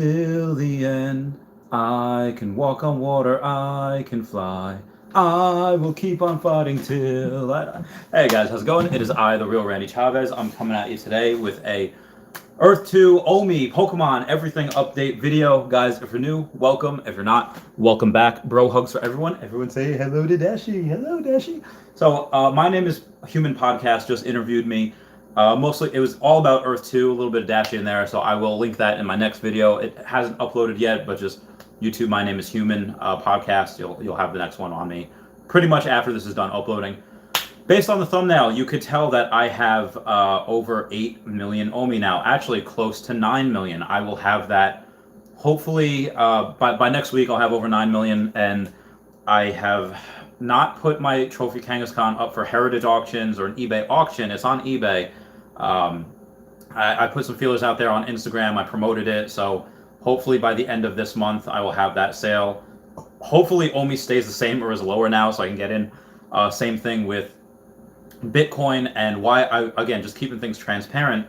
Till the end, I can walk on water, I can fly. I will keep on fighting till I. Hey guys, how's it going? It is I, the real Randy Chavez. I'm coming at you today with a Earth 2, OMI, Pokemon, everything update video. Guys, if you're new, welcome. If you're not, welcome back. Bro hugs for everyone. Everyone say hello to Dashi. Hello, Dashi. So, my name is Human Podcast, just interviewed me. Mostly, it was all about Earth 2, a little bit of Dashi in there, so I will link that in my next video. It hasn't uploaded yet, but just YouTube, my name is Human Podcast. You'll have the next one on me pretty much after this is done uploading. Based on the thumbnail, you could tell that I have over 8 million OMI now. Actually, close to 9 million. I will have that, hopefully, by next week, I'll have over 9 million. And I have not put my Trophy Kangaskhan up for heritage auctions or an eBay auction. It's on eBay. I put some feelers out there on Instagram. I promoted it. So hopefully by the end of this month, I will have that sale. Hopefully OMI stays the same or is lower now so I can get in. Same thing with Bitcoin, and why again, just keeping things transparent.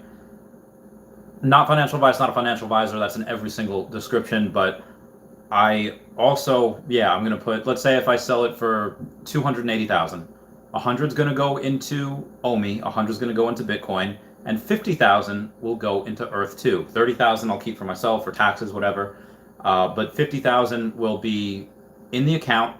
Not financial advice, not a financial advisor. That's in every single description. But I also, I'm going to put, let's say if I sell it for 280,000, 100 is going to go into OMI, 100 is going to go into Bitcoin, and 50,000 will go into Earth 2. 30,000 I'll keep for myself for taxes, whatever. But 50,000 will be in the account.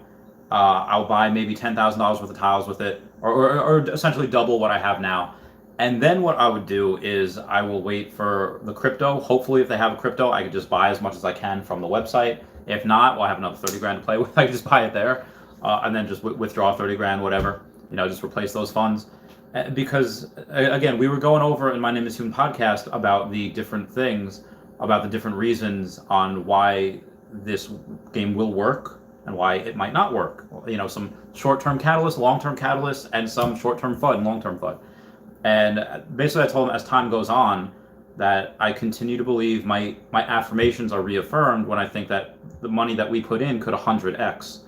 I'll buy maybe $10,000 worth of tiles with it, or essentially double what I have now. And then what I would do is I will wait for the crypto. Hopefully, if they have a crypto, I could just buy as much as I can from the website. If not, well, I have another 30 grand to play with. I can just buy it there, and then just withdraw 30 grand, whatever. Just replace those funds. Because again, we were going over in My Name is Human podcast about the different things, about the different reasons on why this game will work and why it might not work. Some short-term catalysts, long-term catalysts, and some short-term FUD and long-term FUD. And basically I told him as time goes on that I continue to believe my affirmations are reaffirmed when I think that the money that we put in could 100x.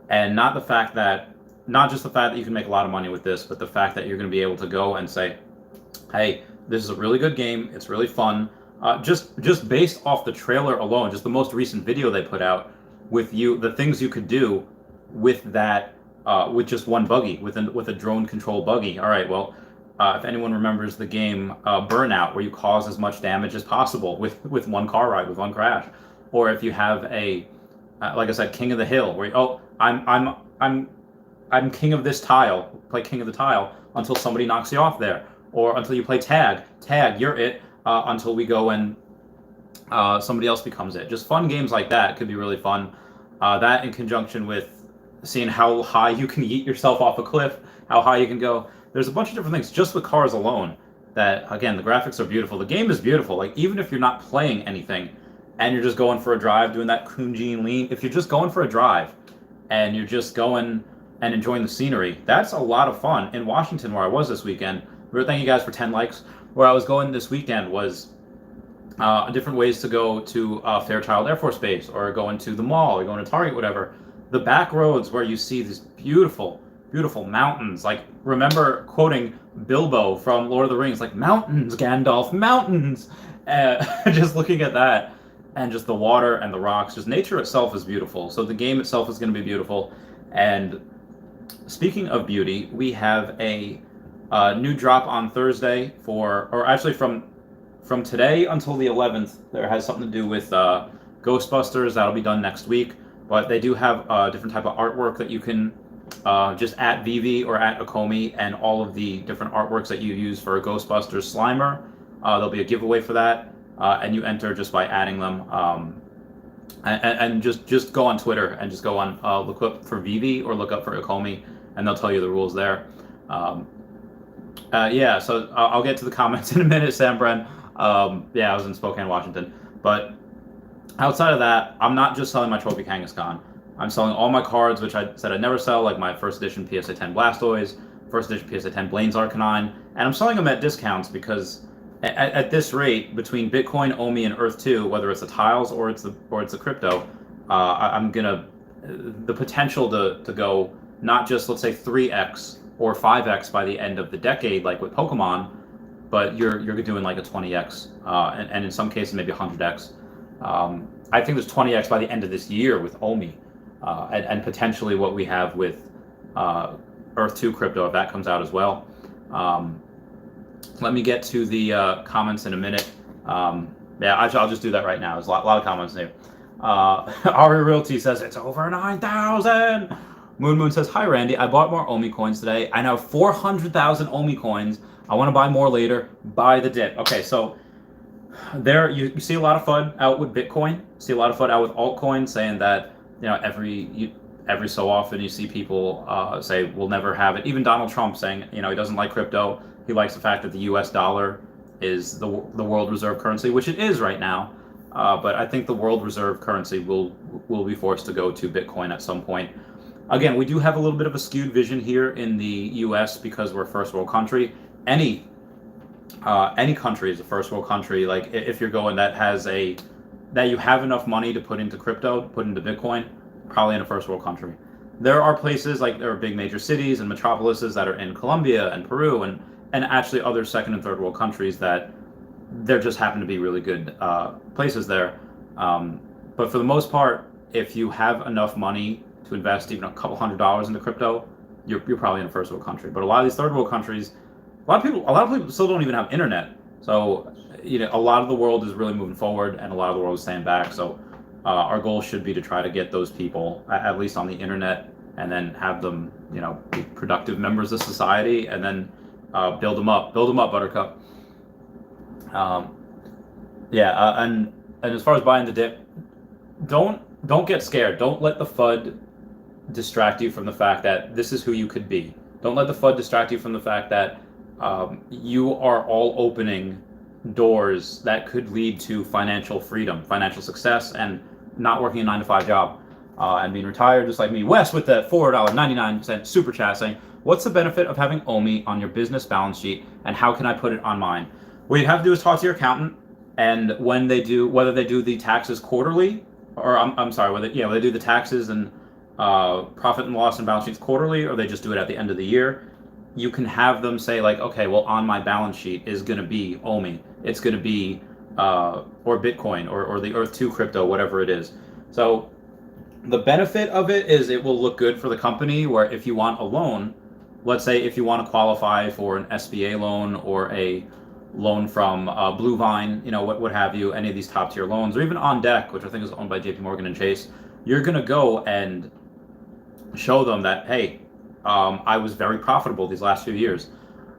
And not just the fact that you can make a lot of money with this, but the fact that you're going to be able to go and say, hey, this is a really good game, it's really fun. Just based off the trailer alone, just the most recent video they put out, with the things you could do with that, with just one buggy, with a drone control buggy. All right, well, if anyone remembers the game Burnout, where you cause as much damage as possible with one car ride, with one crash, or if you have a, like I said, King of the Hill, where I'm king of this tile, play king of the tile until somebody knocks you off there, or until you play tag, you're it, until we go and somebody else becomes it. Just fun games like that could be really fun. That in conjunction with seeing how high you can yeet yourself off a cliff, how high you can go. There's a bunch of different things just with cars alone that, again, the graphics are beautiful. The game is beautiful. Like, even if you're not playing anything and you're just going for a drive, doing that Kunjin lean, if you're just going for a drive and you're just going and enjoying the scenery, that's a lot of fun. In Washington, where I was this weekend, thank you guys for 10 likes. Where I was going this weekend was different ways to go to Fairchild Air Force Base, or going to the mall, or going to Target, whatever. The back roads where you see these beautiful, beautiful mountains. Like, remember quoting Bilbo from Lord of the Rings, like, mountains, Gandalf, mountains! Just looking at that, and just the water and the rocks, just nature itself is beautiful. So the game itself is going to be beautiful. And speaking of beauty, we have a new drop on Thursday from today until the 11th. There has something to do with Ghostbusters. That'll be done next week. But they do have a different type of artwork that you can just at Vivi or at Okomi, and all of the different artworks that you use for Ghostbusters Slimer. There'll be a giveaway for that, and you enter just by adding them. And just go on Twitter and just go on look up for Vivi or look up for Okomi, and they'll tell you the rules there. So I'll get to the comments in a minute, Sam Bren. I was in Spokane, Washington. But outside of that, I'm not just selling my Trophy Kangaskhan. I'm selling all my cards, which I said I'd never sell, like my first edition PSA 10 Blastoise, first edition PSA 10 Blaine's Arcanine, and I'm selling them at discounts because at this rate, between Bitcoin, OMI, and Earth 2, whether it's the tiles or it's the crypto, the potential to go not just, let's say, 3x or 5x by the end of the decade, like with Pokemon, but you're doing like a 20x, and in some cases maybe 100x. I think there's 20x by the end of this year with OMI, and potentially what we have with Earth 2 crypto if that comes out as well. Let me get to the comments in a minute. Yeah, I'll just do that right now. There's a lot of comments there. Ari Realty says it's over 9,000. Moon says, hi Randy, I bought more OMI coins today. I now have 400,000 OMI coins. I want to buy more later. Buy the dip. Okay, so there you see a lot of FUD out with Bitcoin. See a lot of FUD out with altcoins saying that every so often you see people say we'll never have it. Even Donald Trump saying he doesn't like crypto. He likes the fact that the U.S. dollar is the world reserve currency, which it is right now. But I think the world reserve currency will be forced to go to Bitcoin at some point. Again, we do have a little bit of a skewed vision here in the U.S. because we're a first world country. Any country is a first world country. Like if you're going that you have enough money to put into crypto, put into Bitcoin, probably in a first world country. There are places like there are big major cities and metropolises that are in Colombia and Peru and actually other second and third world countries that there just happen to be really good places there. But for the most part, if you have enough money to invest even a couple $100s into crypto, you're probably in a first world country. But a lot of these third world countries, a lot of people still don't even have internet. So a lot of the world is really moving forward, and a lot of the world is staying back. So our goal should be to try to get those people at least on the internet, and then have them be productive members of society, and then build them up, Buttercup. And as far as buying the dip, don't get scared. Don't let the FUD distract you from the fact that this is who you could be. Don't let the FUD distract you from the fact that you are all opening doors that could lead to financial freedom, financial success, and not working a 9-to-5 job and being retired just like me. Wes with the $4.99 super chat saying, what's the benefit of having OMI on your business balance sheet, and how can I put it on mine? What you have to do is talk to your accountant, and whether they do the taxes quarterly, or whether they do the taxes and profit and loss and balance sheets quarterly, or they just do it at the end of the year, you can have them say like, okay, well, on my balance sheet is going to be OMI. It's going to be or Bitcoin or the Earth 2 crypto, whatever it is. So the benefit of it is it will look good for the company, where if you want a loan, let's say if you want to qualify for an SBA loan or a loan from Blue Vine, what have you, any of these top tier loans, or even On Deck, which I think is owned by JP Morgan and Chase, you're going to go and show them that, hey, I was very profitable these last few years.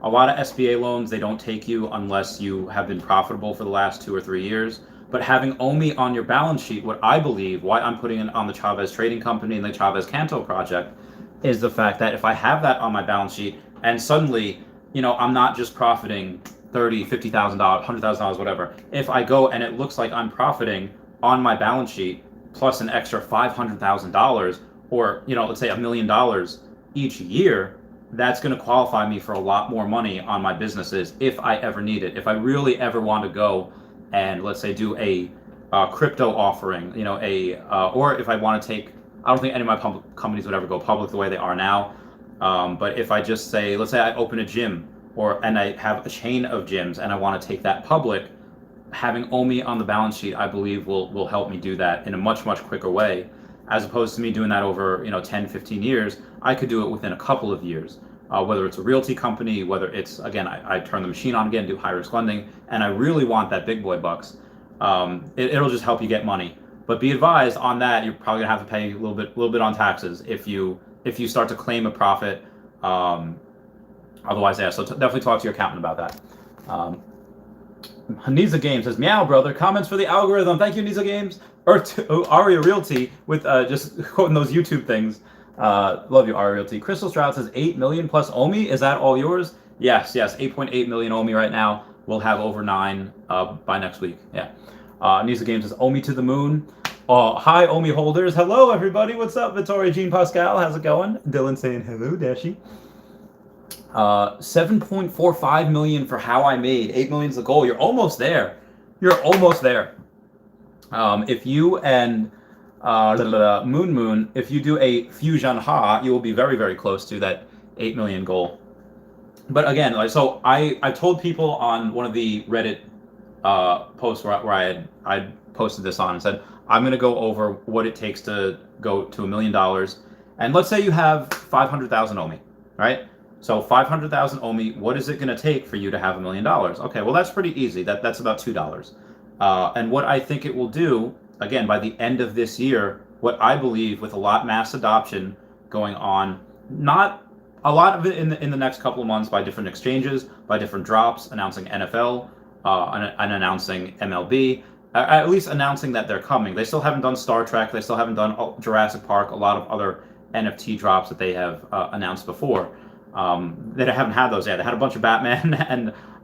A lot of SBA loans, they don't take you unless you have been profitable for the last 2 or 3 years. But having OMI on your balance sheet, what I believe, why I'm putting it on the Chavez Trading Company and the Chavez Canto project, is the fact that if I have that on my balance sheet and suddenly, I'm not just profiting $30,000, $50,000, $100,000, whatever. If I go and it looks like I'm profiting on my balance sheet plus an extra $500,000, or let's say $1 million each year, that's going to qualify me for a lot more money on my businesses if I ever need it. If I really ever want to go and let's say do a crypto offering, or if I want to take, I don't think any of my public companies would ever go public the way they are now. But if I just say, let's say I open a gym and I have a chain of gyms and I want to take that public, having OMI on the balance sheet, I believe will help me do that in a much, much quicker way, as opposed to me doing that over 10, 15 years. I could do it within a couple of years, whether it's a realty company, whether it's, again, I turn the machine on again, do high risk lending, and I really want that big boy bucks. It'll just help you get money. But be advised on that, you're probably gonna have to pay a little bit on taxes if you start to claim a profit. Otherwise, yeah, so definitely talk to your accountant about that. Niza Games says, meow, brother. Comments for the algorithm. Thank you, Niza Games. Aria Realty with just quoting those YouTube things. Love you, Aria Realty. Crystal Stroud says 8 million plus OMI. Is that all yours? Yes. 8.8 million OMI right now. We'll have over 9 by next week. Yeah. Niza Games says OMI to the moon. Hi, OMI holders. Hello, everybody. What's up, Vittoria Jean Pascal? How's it going? Dylan saying hello, Dashi. 7.45 million for how I made 8 million is the goal. You're almost there. If you and Moon, if you do a fusion ha, you will be very, very close to that 8 million goal. But again, I told people on one of the Reddit posts where I posted this on and said, I'm going to go over what it takes to go to $1 million. And let's say you have 500,000 OMI, right? So 500,000 OMI, what is it going to take for you to have $1 million? Okay, well, that's pretty easy. That's about $2. And what I think it will do, again, by the end of this year, what I believe with a lot mass adoption going on, not a lot of it in the next couple of months by different exchanges, by different drops, announcing NFL, and announcing MLB, at least announcing that they're coming. They still haven't done Star Trek. They still haven't done Jurassic Park, a lot of other NFT drops that they have announced before. They haven't had those yet. They had a bunch of Batman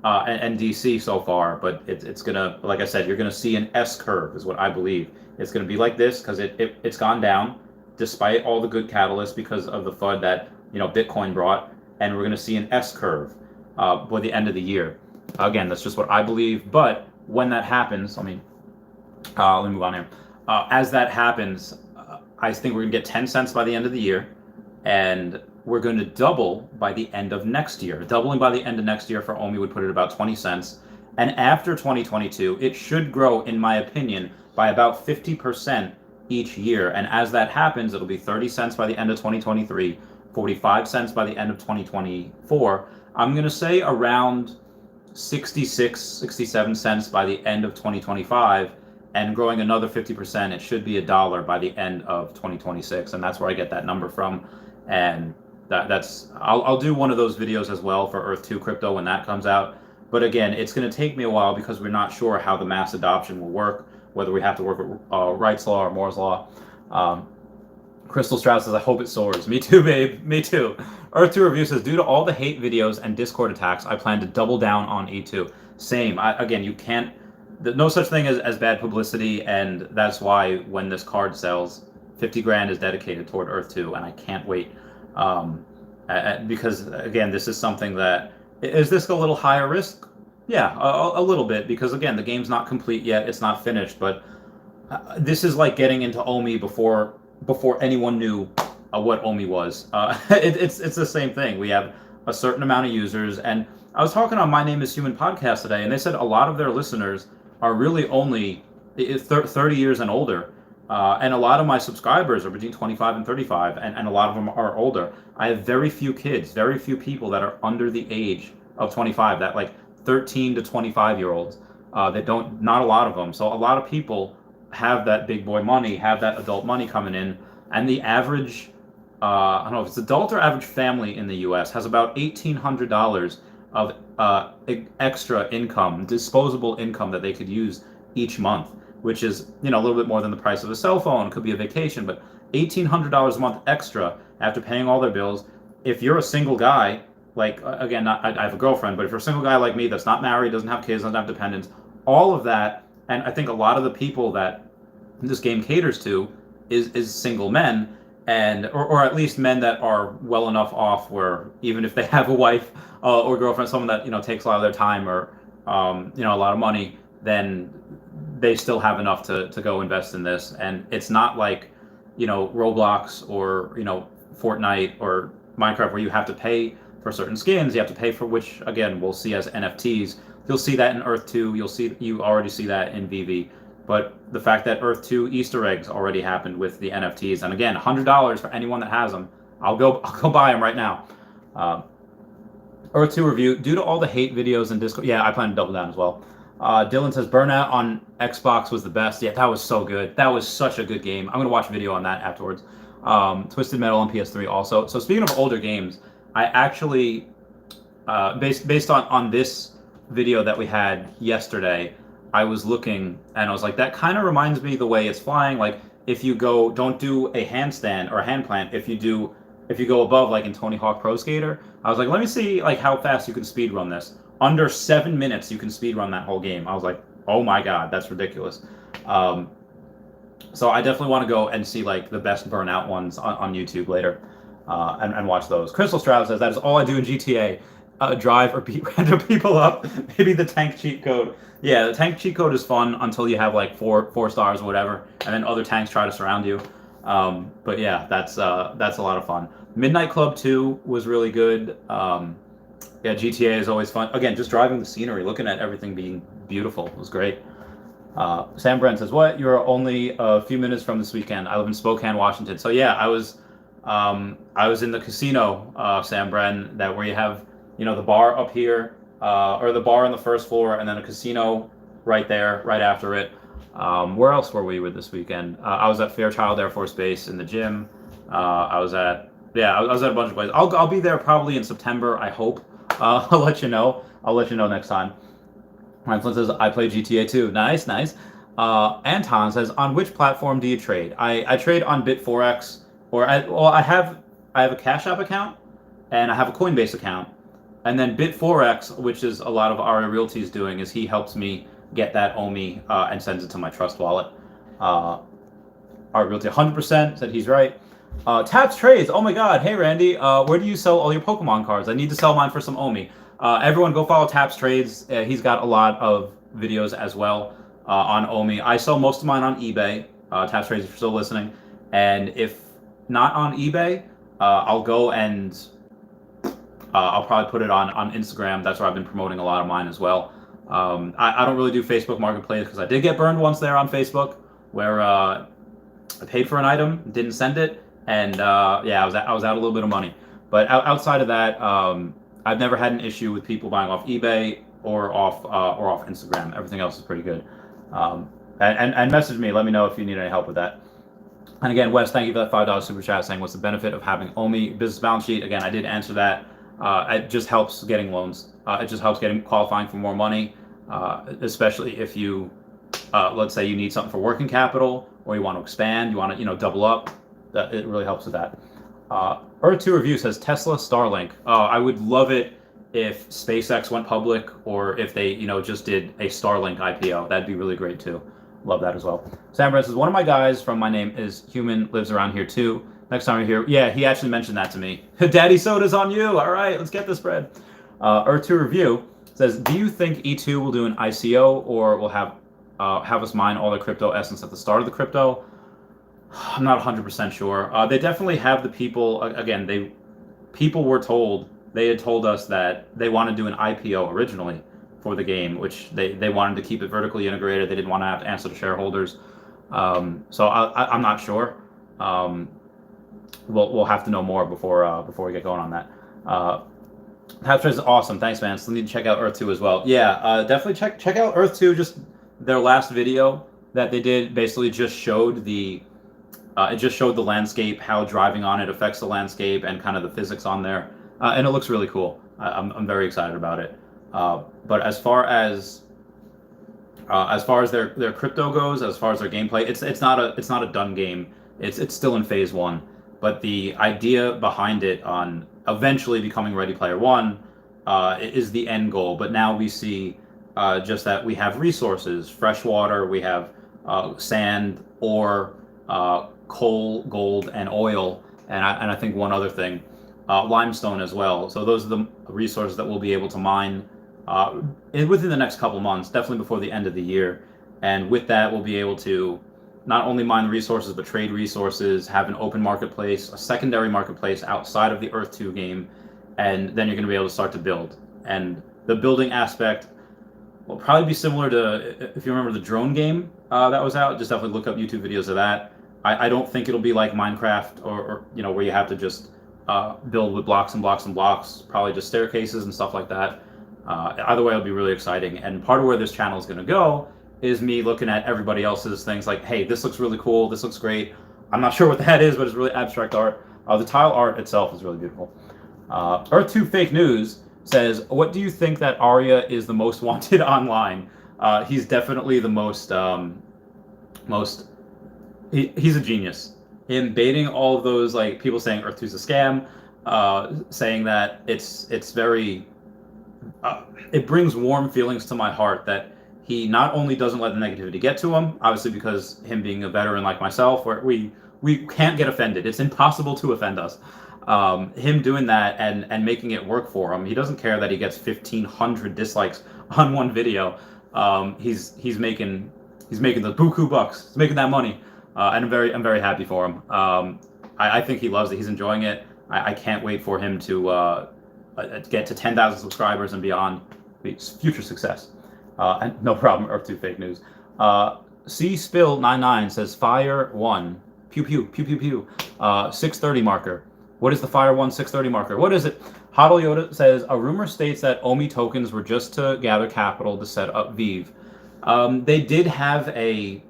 and DC so far, but it's gonna, like I said, you're gonna see an S curve is what I believe. It's gonna be like this because it's gone down despite all the good catalysts because of the FUD that Bitcoin brought, and we're gonna see an S curve by the end of the year. Again, that's just what I believe. But when that happens, let me move on here. As that happens, I think we're gonna get 10 cents by the end of the year, and we're going to double by the end of next year. Doubling by the end of next year for OMI would put it about 20 cents. And after 2022, it should grow, in my opinion, by about 50% each year. And as that happens, it'll be 30 cents by the end of 2023, 45 cents by the end of 2024. I'm going to say around 66, 67 cents by the end of 2025, and growing another 50%, it should be $1 by the end of 2026. And that's where I get that number from. And I'll do one of those videos as well for Earth 2 crypto when that comes out. But again, it's going to take me a while because we're not sure how the mass adoption will work, whether we have to work with Wright's Law or Moore's Law. Crystal Strauss says, I hope it soars. Me too, babe. Me too. Earth 2 Review says, due to all the hate videos and Discord attacks, I plan to double down on E2. Same. Again, you can't, no such thing as bad publicity, and that's why when this card sells, 50 grand is dedicated toward Earth 2, and I can't wait. Because again, this is something that, is this a little higher risk? Yeah, a little bit, because again, the game's not complete yet, it's not finished, but this is like getting into OMI before anyone knew what OMI was. It's the same thing. We have a certain amount of users, and I was talking on My Name is Human podcast today, and they said a lot of their listeners are really only 30 years and older. And a lot of my subscribers are between 25 and 35, and a lot of them are older. I have very few kids, very few people that are under the age of 25, that like 13 to 25-year-olds, not a lot of them. So a lot of people have that big boy money, have that adult money coming in, and the average, I don't know if it's adult or average family in the US has about $1,800 of extra income, disposable income that they could use each month, which is, a little bit more than the price of a cell phone. It could be a vacation, but $1,800 a month extra after paying all their bills. If you're a single guy, like, again, I have a girlfriend, but if you're a single guy like me that's not married, doesn't have kids, doesn't have dependents, all of that, and I think a lot of the people that this game caters to is single men, and or at least men that are well enough off where even if they have a wife or girlfriend, someone that takes a lot of their time or a lot of money, then they still have enough to go invest in this. And it's not like Roblox or Fortnite or Minecraft where you have to pay for certain skins, you have to pay for, which again we'll see as NFTs. You'll see that in Earth 2, you already see that in VV. But the fact that Earth 2 Easter eggs already happened with the NFTs, and again, $100 for anyone that has them. I'll go buy them right now. Earth 2 review, due to all the hate videos and Discord, yeah, I plan to double down as well. Dylan says, Burnout on Xbox was the best. Yeah, that was so good. That was such a good game. I'm going to watch a video on that afterwards. Twisted Metal on PS3 also. So speaking of older games, I actually, based on this video that we had yesterday, I was looking and I was like, that kind of reminds me the way it's flying. Like if you don't do a handstand or a hand plant. If you go above, like in Tony Hawk Pro Skater, I was like, let me see like how fast you can speed run this. Under 7 minutes, you can speed run that whole game. I was like, oh my god, that's ridiculous. So I definitely want to go and see like the best Burnout ones on YouTube later, and watch those. Crystal Stroud says, that is all I do in GTA. Drive or beat random people up. Maybe the tank cheat code. Yeah, the tank cheat code is fun until you have like four stars or whatever, and then other tanks try to surround you. But yeah, that's a lot of fun. Midnight Club 2 was really good. Yeah, GTA is always fun. Again, just driving the scenery, looking at everything being beautiful was great. Sam Brent says, "What? You're only a few minutes from this weekend. I live in Spokane, Washington." So yeah, I was in the casino, Sam Brent, that where you have, the bar up here, or the bar on the first floor, and then a casino right there, right after it. Where else were we with this weekend? I was at Fairchild Air Force Base in the gym. I was at a bunch of places. I'll be there probably in September, I hope. I'll let you know. I'll let you know next time. Franklin says, I play GTA 2. Nice, nice. Anton says, on which platform do you trade? I trade on Bit4x, I have a Cash App account, and I have a Coinbase account. And then Bit4x, which is a lot of Aria Realty's doing, is he helps me get that OMI and sends it to my trust wallet. Aria Realty 100% said he's right. Taps Trades, oh my god, hey Randy, where do you sell all your Pokemon cards? I need to sell mine for some OMI. Everyone go follow Taps Trades. He's got a lot of videos as well on OMI. I sell most of mine on eBay. Taps Trades, if you're still listening. And if not on eBay, I'll go and I'll probably put it on Instagram. That's where I've been promoting a lot of mine as well. I don't really do Facebook Marketplace because I did get burned once there on Facebook where I paid for an item, didn't send it, and I was out a little bit of money. But outside of that, I've never had an issue with people buying off eBay or off Instagram. Everything else is pretty good. And message me. Let me know if you need any help with that. And again, Wes, thank you for that $5 super chat saying what's the benefit of having OMI business balance sheet. Again, I did answer that. It just helps getting loans. It just helps qualifying for more money, especially if you, let's say you need something for working capital or you want to expand, you want to, double up. It really helps with that. Earth2 Review says Tesla Starlink. I would love it if SpaceX went public or if they, just did a Starlink IPO. That'd be really great too. Love that as well. Sam Brent says, one of my guys from My Name is Human lives around here too. Next time you're here, yeah, he actually mentioned that to me. Daddy Soda's on you. All right, let's get this bread. Earth2 Review says, do you think E2 will do an ICO or will have us mine all the crypto essence at the start of the crypto? I'm not 100% sure. They definitely have the people. Again, people were told, they had told us that they want to do an IPO originally for the game, which they wanted to keep it vertically integrated. They didn't want to have to answer to shareholders. So I'm not sure. We'll have to know more before we get going on that. Taptrade is awesome. Thanks, man. Still need to check out Earth2 as well. Yeah, definitely check out Earth2. Just their last video that they did basically just showed the landscape, how driving on it affects the landscape, and kind of the physics on there, and it looks really cool. I'm very excited about it. But as far as their crypto goes, as far as their gameplay, it's not a done game. It's still in phase 1. But the idea behind it on eventually becoming Ready Player One is the end goal. But now we see just that we have resources, fresh water, we have sand, ore, coal, gold, and oil, and I think one other thing, limestone as well. So those are the resources that we'll be able to mine within the next couple months, definitely before the end of the year. And with that, we'll be able to not only mine the resources, but trade resources, have an open marketplace, a secondary marketplace outside of the Earth 2 game, and then you're going to be able to start to build. And the building aspect will probably be similar to, if you remember the drone game that was out, just definitely look up YouTube videos of that. I don't think it'll be like Minecraft or where you have to just build with blocks and blocks and blocks, probably just staircases and stuff like that. Either way, it'll be really exciting. And part of where this channel is going to go is me looking at everybody else's things like, hey, this looks really cool, this looks great. I'm not sure what that is, but it's really abstract art. The tile art itself is really beautiful. Earth2 Fake News says, what do you think that Arya is the most wanted online? He's definitely the most he's a genius. In baiting all of those, like, people saying Earth 2's a scam, saying that it's very, it brings warm feelings to my heart that he not only doesn't let the negativity get to him, obviously because him being a veteran like myself, where we can't get offended. It's impossible to offend us. Him doing that and making it work for him. He doesn't care that he gets 1,500 dislikes on one video. He's making the buku bucks. He's making that money, and I'm very happy for him. I think he loves it. He's enjoying it. I can't wait for him to get to 10,000 subscribers and beyond. Future success. And no problem, Earth2 Fake News. C Spill 99 says fire 1. Pew pew pew pew pew. 630 marker. What is the fire 1 630 marker? What is it? Hodl Yoda says a rumor states that OMI tokens were just to gather capital to set up Vive. They did have a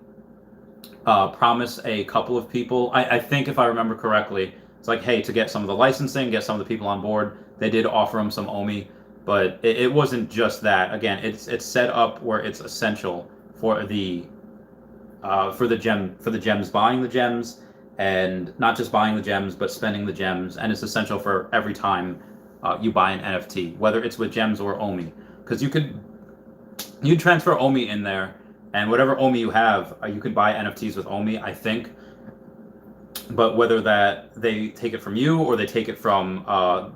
promise a couple of people. I think if I remember correctly, it's like, hey, to get some of the licensing, get some of the people on board. They did offer them some OMI, but it wasn't just that. Again, it's set up where it's essential for the gems, buying the gems, and not just buying the gems, but spending the gems. And it's essential for every time you buy an NFT, whether it's with gems or OMI, because you transfer OMI in there, and whatever OMI you have, you could buy NFTs with OMI, I think. But whether that they take it from you or they take it from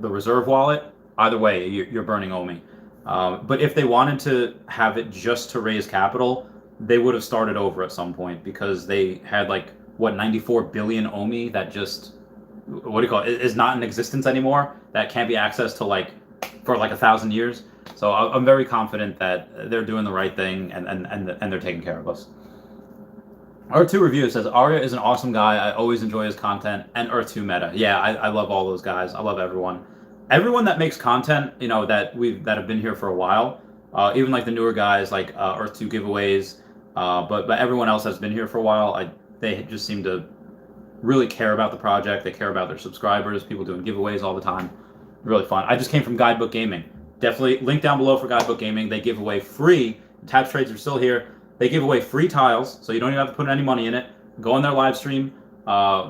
the reserve wallet, either way, you're burning OMI. But if they wanted to have it just to raise capital, they would have started over at some point, because they had 94 billion OMI that just, what do you call it, is not in existence anymore, that can't be accessed to for 1,000 years. So I'm very confident that they're doing the right thing, and they're taking care of us. Earth2 Review says Arya is an awesome guy. I always enjoy his content. And Earth2 Meta. Yeah, I love all those guys. I love everyone. Everyone that makes content, that have been here for a while. Even the newer guys like Earth2 Giveaways. But everyone else has been here for a while. They just seem to really care about the project. They care about their subscribers. People doing giveaways all the time. Really fun. I just came from Guidebook Gaming. Definitely link down below for Guidebook Gaming. They give away free. Taps trades are still here. They give away free tiles, so you don't even have to put any money in it. Go on their live stream.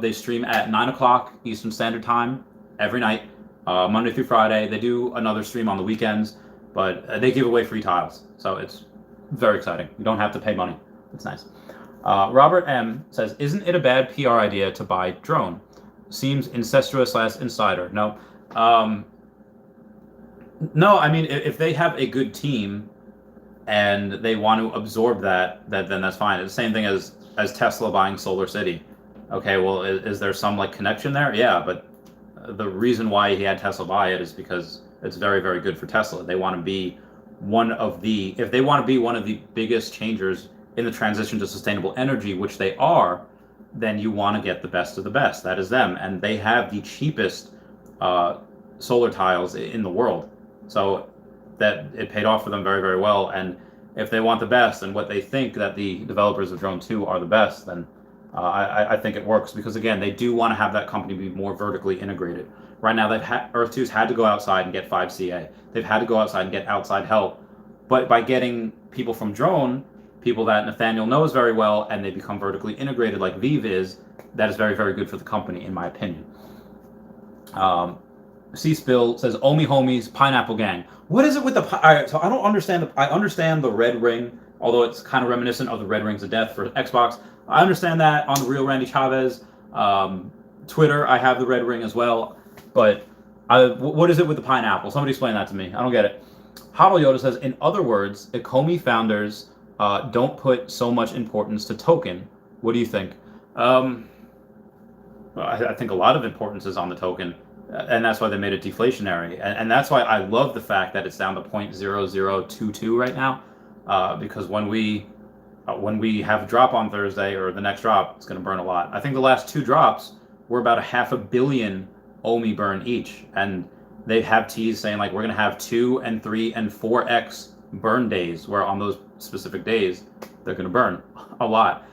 They stream at 9 o'clock Eastern Standard Time every night, Monday through Friday. They do another stream on the weekends, but they give away free tiles, so it's very exciting. You don't have to pay money. It's nice. Robert M. says, isn't it a bad PR idea to buy drone? Seems incestuous / insider. No. No, I mean, if they have a good team and they want to absorb that then that's fine. It's the same thing as Tesla buying Solar City. Okay, well, is there some connection there? Yeah, but the reason why he had Tesla buy it is because it's very, very good for Tesla. They want to be if they want to be one of the biggest changers in the transition to sustainable energy, which they are, then you want to get the best of the best. That is them, and they have the cheapest solar tiles in the world. So that it paid off for them very, very well. And if they want the best and what they think that the developers of Drone 2 are the best, then I think it works, because again, they do want to have that company be more vertically integrated. Right now, Earth2's had to go outside and get 5CA. They've had to go outside and get outside help. But by getting people from Drone, people that Nathaniel knows very well, and they become vertically integrated like Vive is, that is very, very good for the company, in my opinion. C-Spill says, Omi Homies, Pineapple Gang. What is it with the... All right, so I don't understand... I understand the red ring, although it's kind of reminiscent of the red rings of death for Xbox. I understand that on the real Randy Chavez. Twitter, I have the red ring as well. But what is it with the pineapple? Somebody explain that to me. I don't get it. Hodl Yoda says, in other words, Ecomi founders don't put so much importance to token. What do you think? I think a lot of importance is on the token. And that's why they made it deflationary. And that's why I love the fact that it's down to 0.0022 right now. Because when we have a drop on Thursday, or the next drop, it's going to burn a lot. I think the last two drops were about 500 million OMI burn each. And they have teased saying, we're going to have 2 and 3 and 4x burn days, where on those specific days, they're going to burn a lot.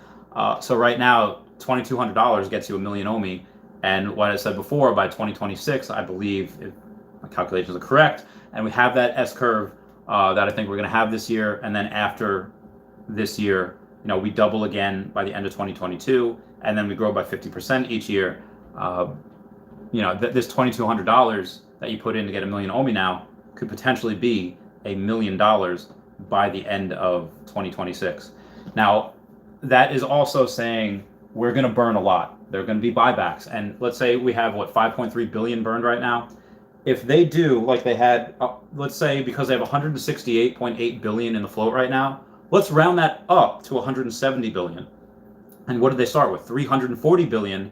So right now, $2,200 gets you 1 million OMI. And what I said before, by 2026, I believe, if my calculations are correct, and we have that S-curve that I think we're going to have this year, and then after this year, we double again by the end of 2022, and then we grow by 50% each year. This $2,200 that you put in to get 1 million OMI now could potentially be $1 million by the end of 2026. Now, that is also saying we're going to burn a lot. There are going to be buybacks. And let's say we have, 5.3 billion burned right now. If they do, like they had, let's say because they have 168.8 billion in the float right now, let's round that up to 170 billion. And what did they start with? 340 billion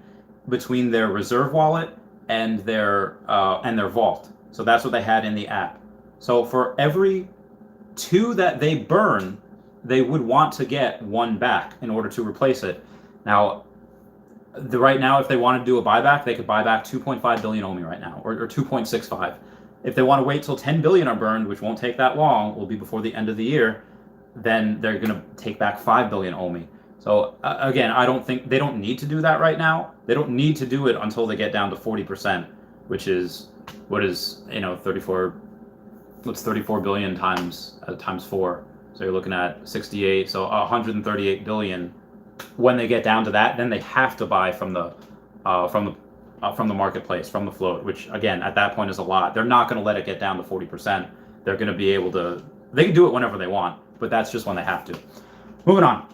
between their reserve wallet and their vault. So that's what they had in the app. So for every 2 that they burn, they would want to get one back in order to replace it. Now, right now, if they want to do a buyback, they could buy back 2.5 billion OMI right now, or 2.65. If they want to wait till 10 billion are burned, which won't take that long, will be before the end of the year, then they're going to take back 5 billion OMI. So again, I don't think they don't need to do that right now. They don't need to do it until they get down to 40%, which is what is 34. What's 34 billion times 4? So you're looking at 68. So 138 billion. When they get down to that, then they have to buy from the marketplace, from the float, which again at that point is a lot. They're not going to let it get down to 40%. They're going to be able to. They can do it whenever they want, but that's just when they have to. Moving on.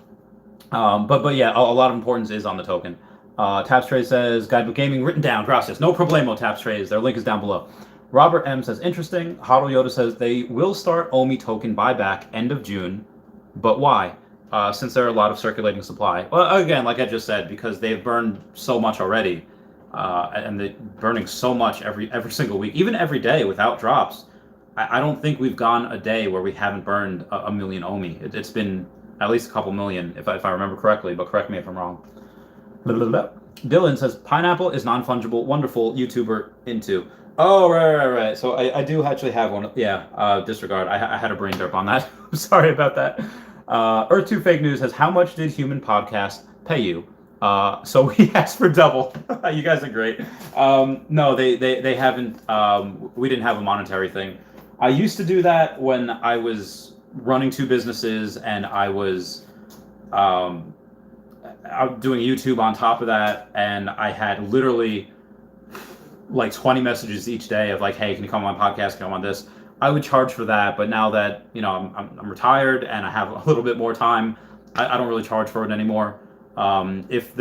But yeah, a lot of importance is on the token. Tapstrade says, Guidebook Gaming written down. Gracias. No problemo, Tapstrade. Their link is down below. Robert M says, interesting. Hodl Yoda says, they will start OMI token buyback end of June. But why? Since there are a lot of circulating supply. Well, again, like I just said, because they've burned so much already. And they're burning so much every single week, even every day without drops. I don't think we've gone a day where we haven't burned a million OMI. It's been at least a couple million, if I remember correctly, but correct me if I'm wrong. Dylan says, pineapple is non-fungible, wonderful YouTuber into. Oh, right. So I do actually have one. Yeah, disregard. I had a brain derp on that. I'm sorry about that. Earth2 Fake News says, how much did Human Podcast pay you? So he asked for double. You guys are great. No, they haven't. We didn't have a monetary thing. I used to do that when I was running 2 businesses and I was doing YouTube on top of that, and I had literally like 20 messages each day of like, hey, can you come on my podcast? Can you come on this? I would charge for that, but now that I'm retired and I have a little bit more time, I don't really charge for it anymore. If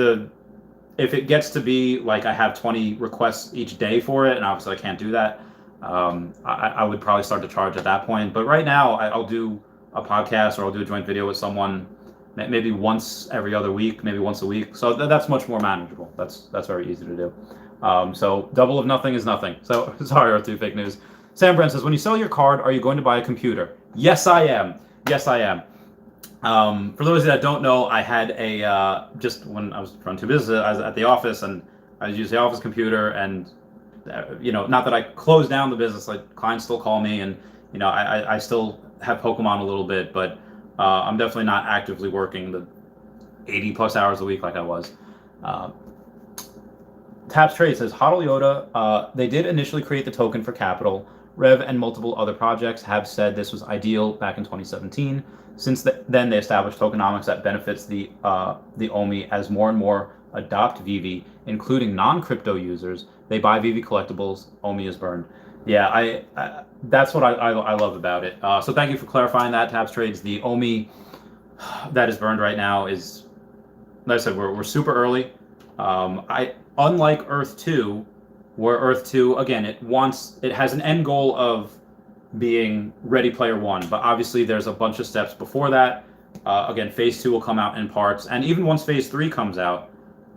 it gets to be like I have 20 requests each day for it, and obviously I can't do that, I would probably start to charge at that point. But right now, I'll do a podcast or I'll do a joint video with someone, maybe once every other week, maybe once a week. So that's much more manageable. That's very easy to do. So double of nothing is nothing. So sorry, Earth2 Fake News. Sam Brent says, when you sell your card, are you going to buy a computer? Yes, I am. For those that don't know, I had just when I was running 2 businesses, I was at the office and I used the office computer, and not that I closed down the business, like clients still call me, and I still have Pokemon a little bit, but I'm definitely not actively working the 80 plus hours a week like I was. Tapstrade says, Hodl Yoda, they did initially create the token for capital. Rev and multiple other projects have said this was ideal back in 2017. Since then, they established tokenomics that benefits the OMI as more and more adopt VV, including non-crypto users. They buy VV collectibles, OMI is burned. Yeah, that's what I love about it. So thank you for clarifying that, Tapstrades. The OMI that is burned right now is, like I said, we're super early. Unlike Earth 2, where Earth 2, again, it has an end goal of being Ready Player One, but obviously there's a bunch of steps before that. Again, Phase 2 will come out in parts, and even once Phase 3 comes out,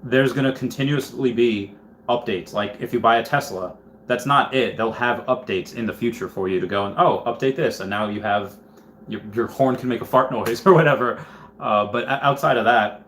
there's going to continuously be updates. Like if you buy a Tesla, that's not it. They'll have updates in the future for you to go and, oh, update this, and now you have your horn can make a fart noise or whatever. But outside of that,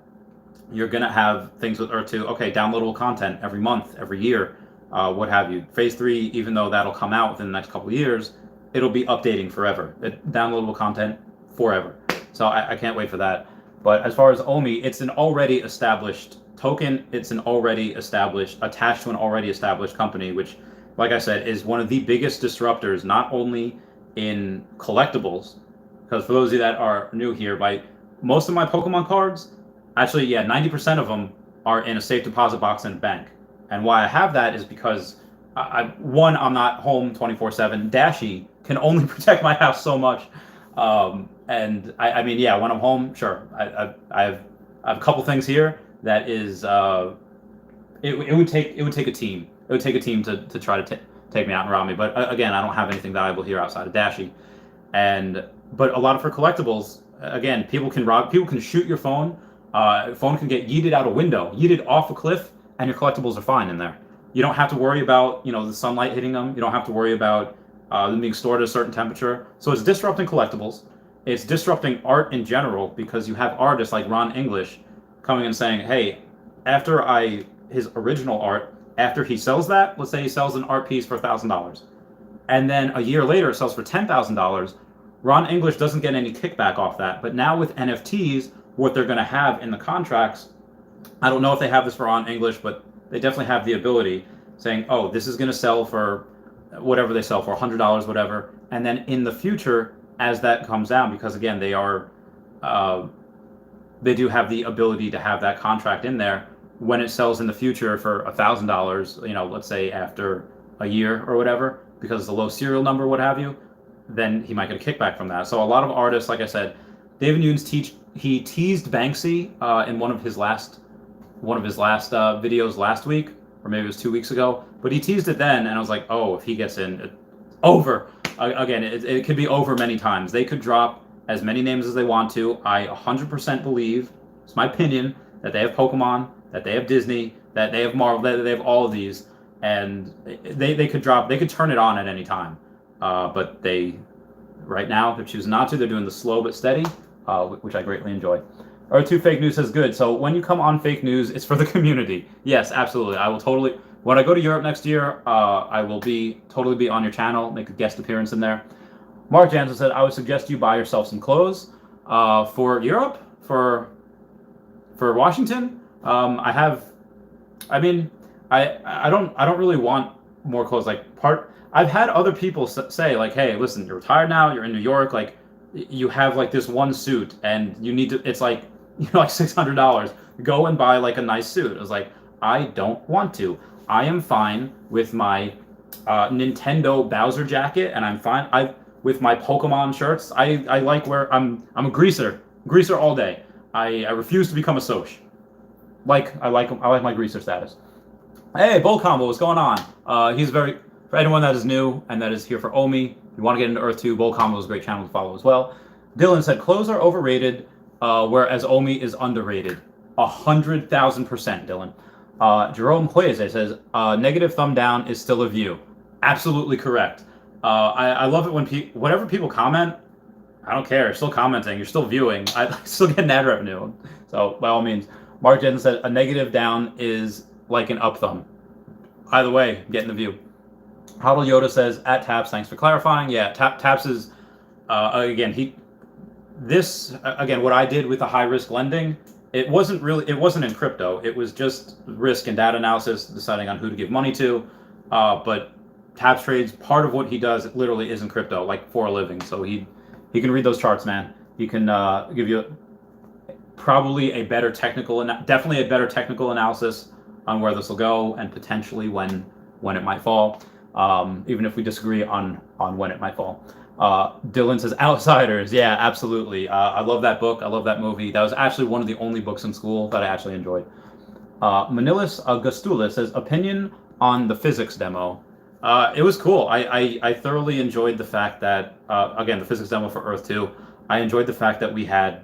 you're going to have things with Earth 2. Okay, downloadable content every month, every year, what have you. Phase 3, even though that'll come out within the next couple of years, it'll be updating forever. Downloadable content forever. So I can't wait for that. But as far as OMI, it's an already established token. It's an already established, attached to an already established company, which, like I said, is one of the biggest disruptors, not only in collectibles, because for those of you that are new here, most of my Pokemon cards, actually, 90% of them are in a safe deposit box in a bank. And why I have that is because, one, I'm not home 24/7. Dashy can only protect my house so much. And I mean, when I'm home, sure, I have a couple things here that is, it would take a team. It would take a team to try to take me out and rob me. But again, I don't have anything valuable here outside of Dashy. But a lot of her collectibles, again, people can shoot your phone. Phone can get yeeted out a window, yeeted off a cliff, and your collectibles are fine in there. You don't have to worry about the sunlight hitting them. You don't have to worry about them being stored at a certain temperature. So it's disrupting collectibles. it's disrupting art in general, because you have artists like Ron English coming and saying, hey, after his original art, after he sells that, let's say he sells an art piece for $1,000, and then a year later it sells for $10,000, Ron English doesn't get any kickback off that. But now with NFTs, what they're going to have in the contracts, I don't know if they have this for Ron English, but they definitely have the ability saying, oh, this is going to sell for whatever they sell for, $100, whatever. And then in the future, as that comes down, because again, they do have the ability to have that contract in there, when it sells in the future for $1,000, let's say after a year or whatever, because it's a low serial number, what have you, then he might get a kickback from that. So a lot of artists, like I said, David Nunes he teased Banksy in one of his last videos last week, or maybe it was 2 weeks ago. But he teased it then, and I was like, oh, if he gets in, over. Again, it could be over many times. They could drop as many names as they want to. I 100% believe, it's my opinion, that they have Pokemon, that they have Disney, that they have Marvel, that they have all of these, and they could turn it on at any time. But right now, they're choosing not to. They're doing the slow but steady, which I greatly enjoy. R2 Fake News says, good. So when you come on Fake News, it's for the community. Yes, absolutely. I will totally. When I go to Europe next year, I will totally be on your channel, make a guest appearance in there. Mark Jansen said, I would suggest you buy yourself some clothes for Europe, for Washington. I don't really want more clothes. I've had other people say, like, hey, listen, you're retired now, you're in New York, like, you have like this one suit and you need to, it's like, like $600. Go and buy like a nice suit. I was like, I don't want to. I am fine with my Nintendo Bowser jacket, and I'm fine with my Pokemon shirts. I like where I'm a greaser all day. I refuse to become a Soch. I like my greaser status. Hey, Bull Combo, what's going on? For anyone that is new and that is here for OMI, if you want to get into Earth 2, Bull Combo is a great channel to follow as well. Dylan said, clothes are overrated, whereas OMI is underrated. 100,000%, Dylan. Jerome Hueze says, negative thumb down is still a view. Absolutely correct. I love it when whenever people comment, I don't care. You're still commenting. You're still viewing. I still get ad revenue. So by all means. Mark Jensen said, a negative down is like an up thumb. Either way, getting the view. Hodl Yoda says, at Taps, thanks for clarifying. Yeah, Taps is, again, what I did with the high risk lending, it wasn't in crypto. It was just risk and data analysis, deciding on who to give money to. But Taps trades, part of what he does literally is in crypto, like for a living. So he can read those charts, man. He can give you probably definitely a better technical analysis on where this will go and potentially when it might fall. Even if we disagree on when it might fall. Dylan says, Outsiders. Yeah, absolutely. I love that book. I love that movie. That was actually one of the only books in school that I actually enjoyed. Manilis Augustulis says, opinion on the physics demo. It was cool. I thoroughly enjoyed the fact that, again, the physics demo for Earth 2, I enjoyed the fact that we had,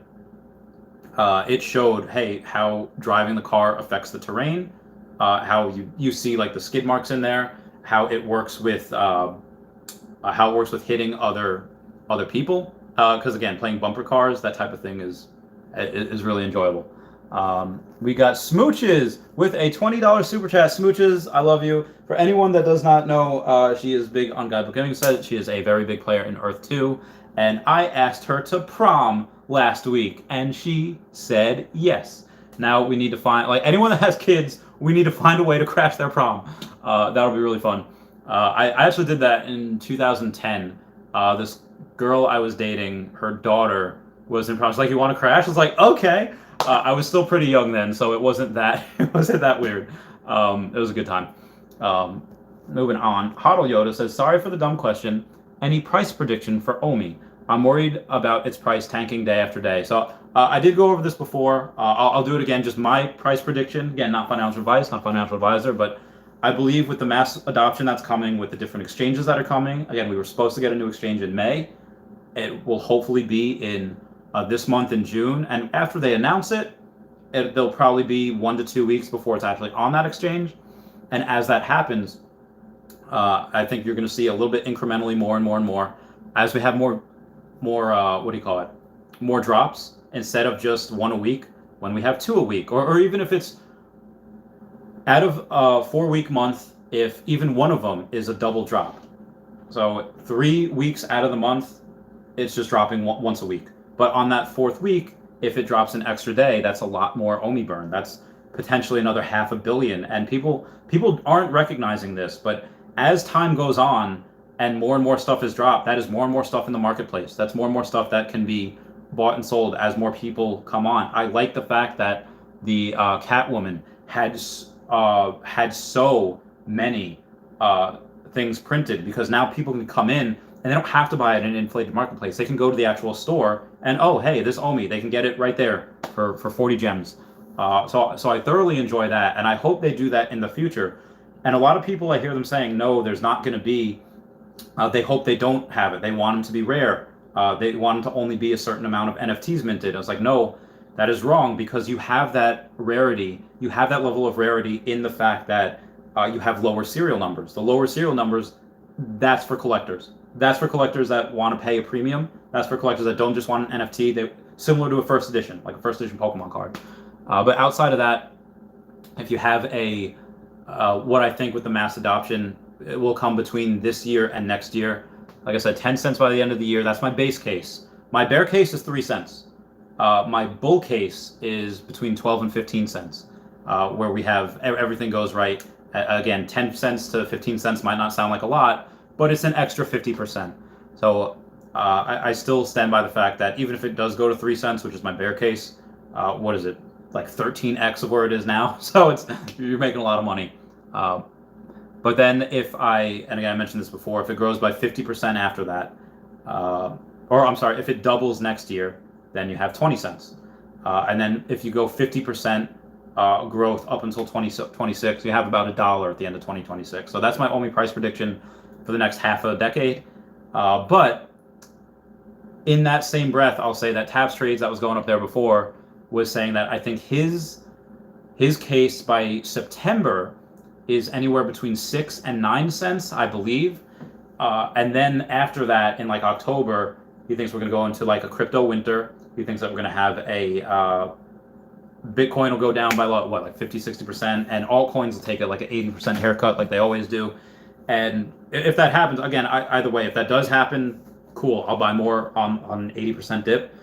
it showed, hey, how driving the car affects the terrain, how you see like the skid marks in there, how it works with hitting other people. Because again, playing bumper cars, that type of thing is really enjoyable. We got Smooches with a $20 super chat. Smooches, I love you. For anyone that does not know, she is big on Guidebook Gaming. Said she is a very big player in Earth 2, and I asked her to prom last week, and she said yes. Now we need to find, like, anyone that has kids, we need to find a way to crash their prom. That'll be really fun. I actually did that in 2010. This girl I was dating, her daughter was in prom. She's like, you want to crash? I was like, okay. I was still pretty young then, so it wasn't that weird. It was a good time. Moving on. Hodl Yoda says, sorry for the dumb question. Any price prediction for OMI? I'm worried about its price tanking day after day. So I did go over this before. I'll do it again. Just my price prediction. Again, not financial advice, not financial advisor, but I believe with the mass adoption that's coming, with the different exchanges that are coming, again, we were supposed to get a new exchange in May. It will hopefully be in this month in June. And after they announce it, there'll probably be 1 to 2 weeks before it's actually on that exchange. And as that happens, I think you're going to see a little bit incrementally more and more and more. As we have more what do you call it? More drops instead of just one a week. When we have two a week, or even if it's out of a 4 week month, if even one of them is a double drop. So 3 weeks out of the month, it's just dropping once a week. But on that fourth week, if it drops an extra day, that's a lot more OMI burn. That's potentially another $500 million. And people aren't recognizing this, but as time goes on and more stuff is dropped, that is more and more stuff in the marketplace. That's more and more stuff that can be bought and sold as more people come on. I like the fact that the Catwoman had so many things printed, because now people can come in and they don't have to buy it in an inflated marketplace. They can go to the actual store and, oh, hey, this OMI, they can get it right there for 40 gems. So I thoroughly enjoy that, and I hope they do that in the future. And a lot of people, I hear them saying, no, there's not going to be, they hope they don't have it. They want them to be rare. They want them to only be a certain amount of NFTs minted. I was like, no, that is wrong, because you have that rarity. You have that level of rarity in the fact that you have lower serial numbers. The lower serial numbers, that's for collectors. That's for collectors that want to pay a premium. That's for collectors that don't just want an NFT. They similar to a first edition, like a first edition Pokemon card. But outside of that, if you have a what I think with the mass adoption, it will come between this year and next year. Like I said, 10 cents by the end of the year. That's my base case. My bear case is 3 cents. My bull case is between 12 and 15 cents, where we have everything goes right. Again, 10 cents to 15 cents might not sound like a lot, but it's an extra 50%. So I still stand by the fact that even if it does go to 3 cents, which is my bear case, what is it? Like 13x of where it is now. So you're making a lot of money. But then and again, I mentioned this before, if it grows by 50% after that, or I'm sorry, if it doubles next year, then you have 20 cents. And then if you go 50% growth up until 2026, you have about $1 at the end of 2026. So that's my OMI price prediction for the next half a decade. But in that same breath, I'll say that Taps Trades, that was going up there before, was saying that I think his case by September is anywhere between 6 and 9 cents, I believe. And then after that, in like October, he thinks we're going to go into like a crypto winter. He thinks that we're going to have a Bitcoin will go down by what, like 50, 60%, and altcoins will take it like an 80% haircut like they always do. And if that happens, again, either way, if that does happen, cool, I'll buy more on an 80% dip.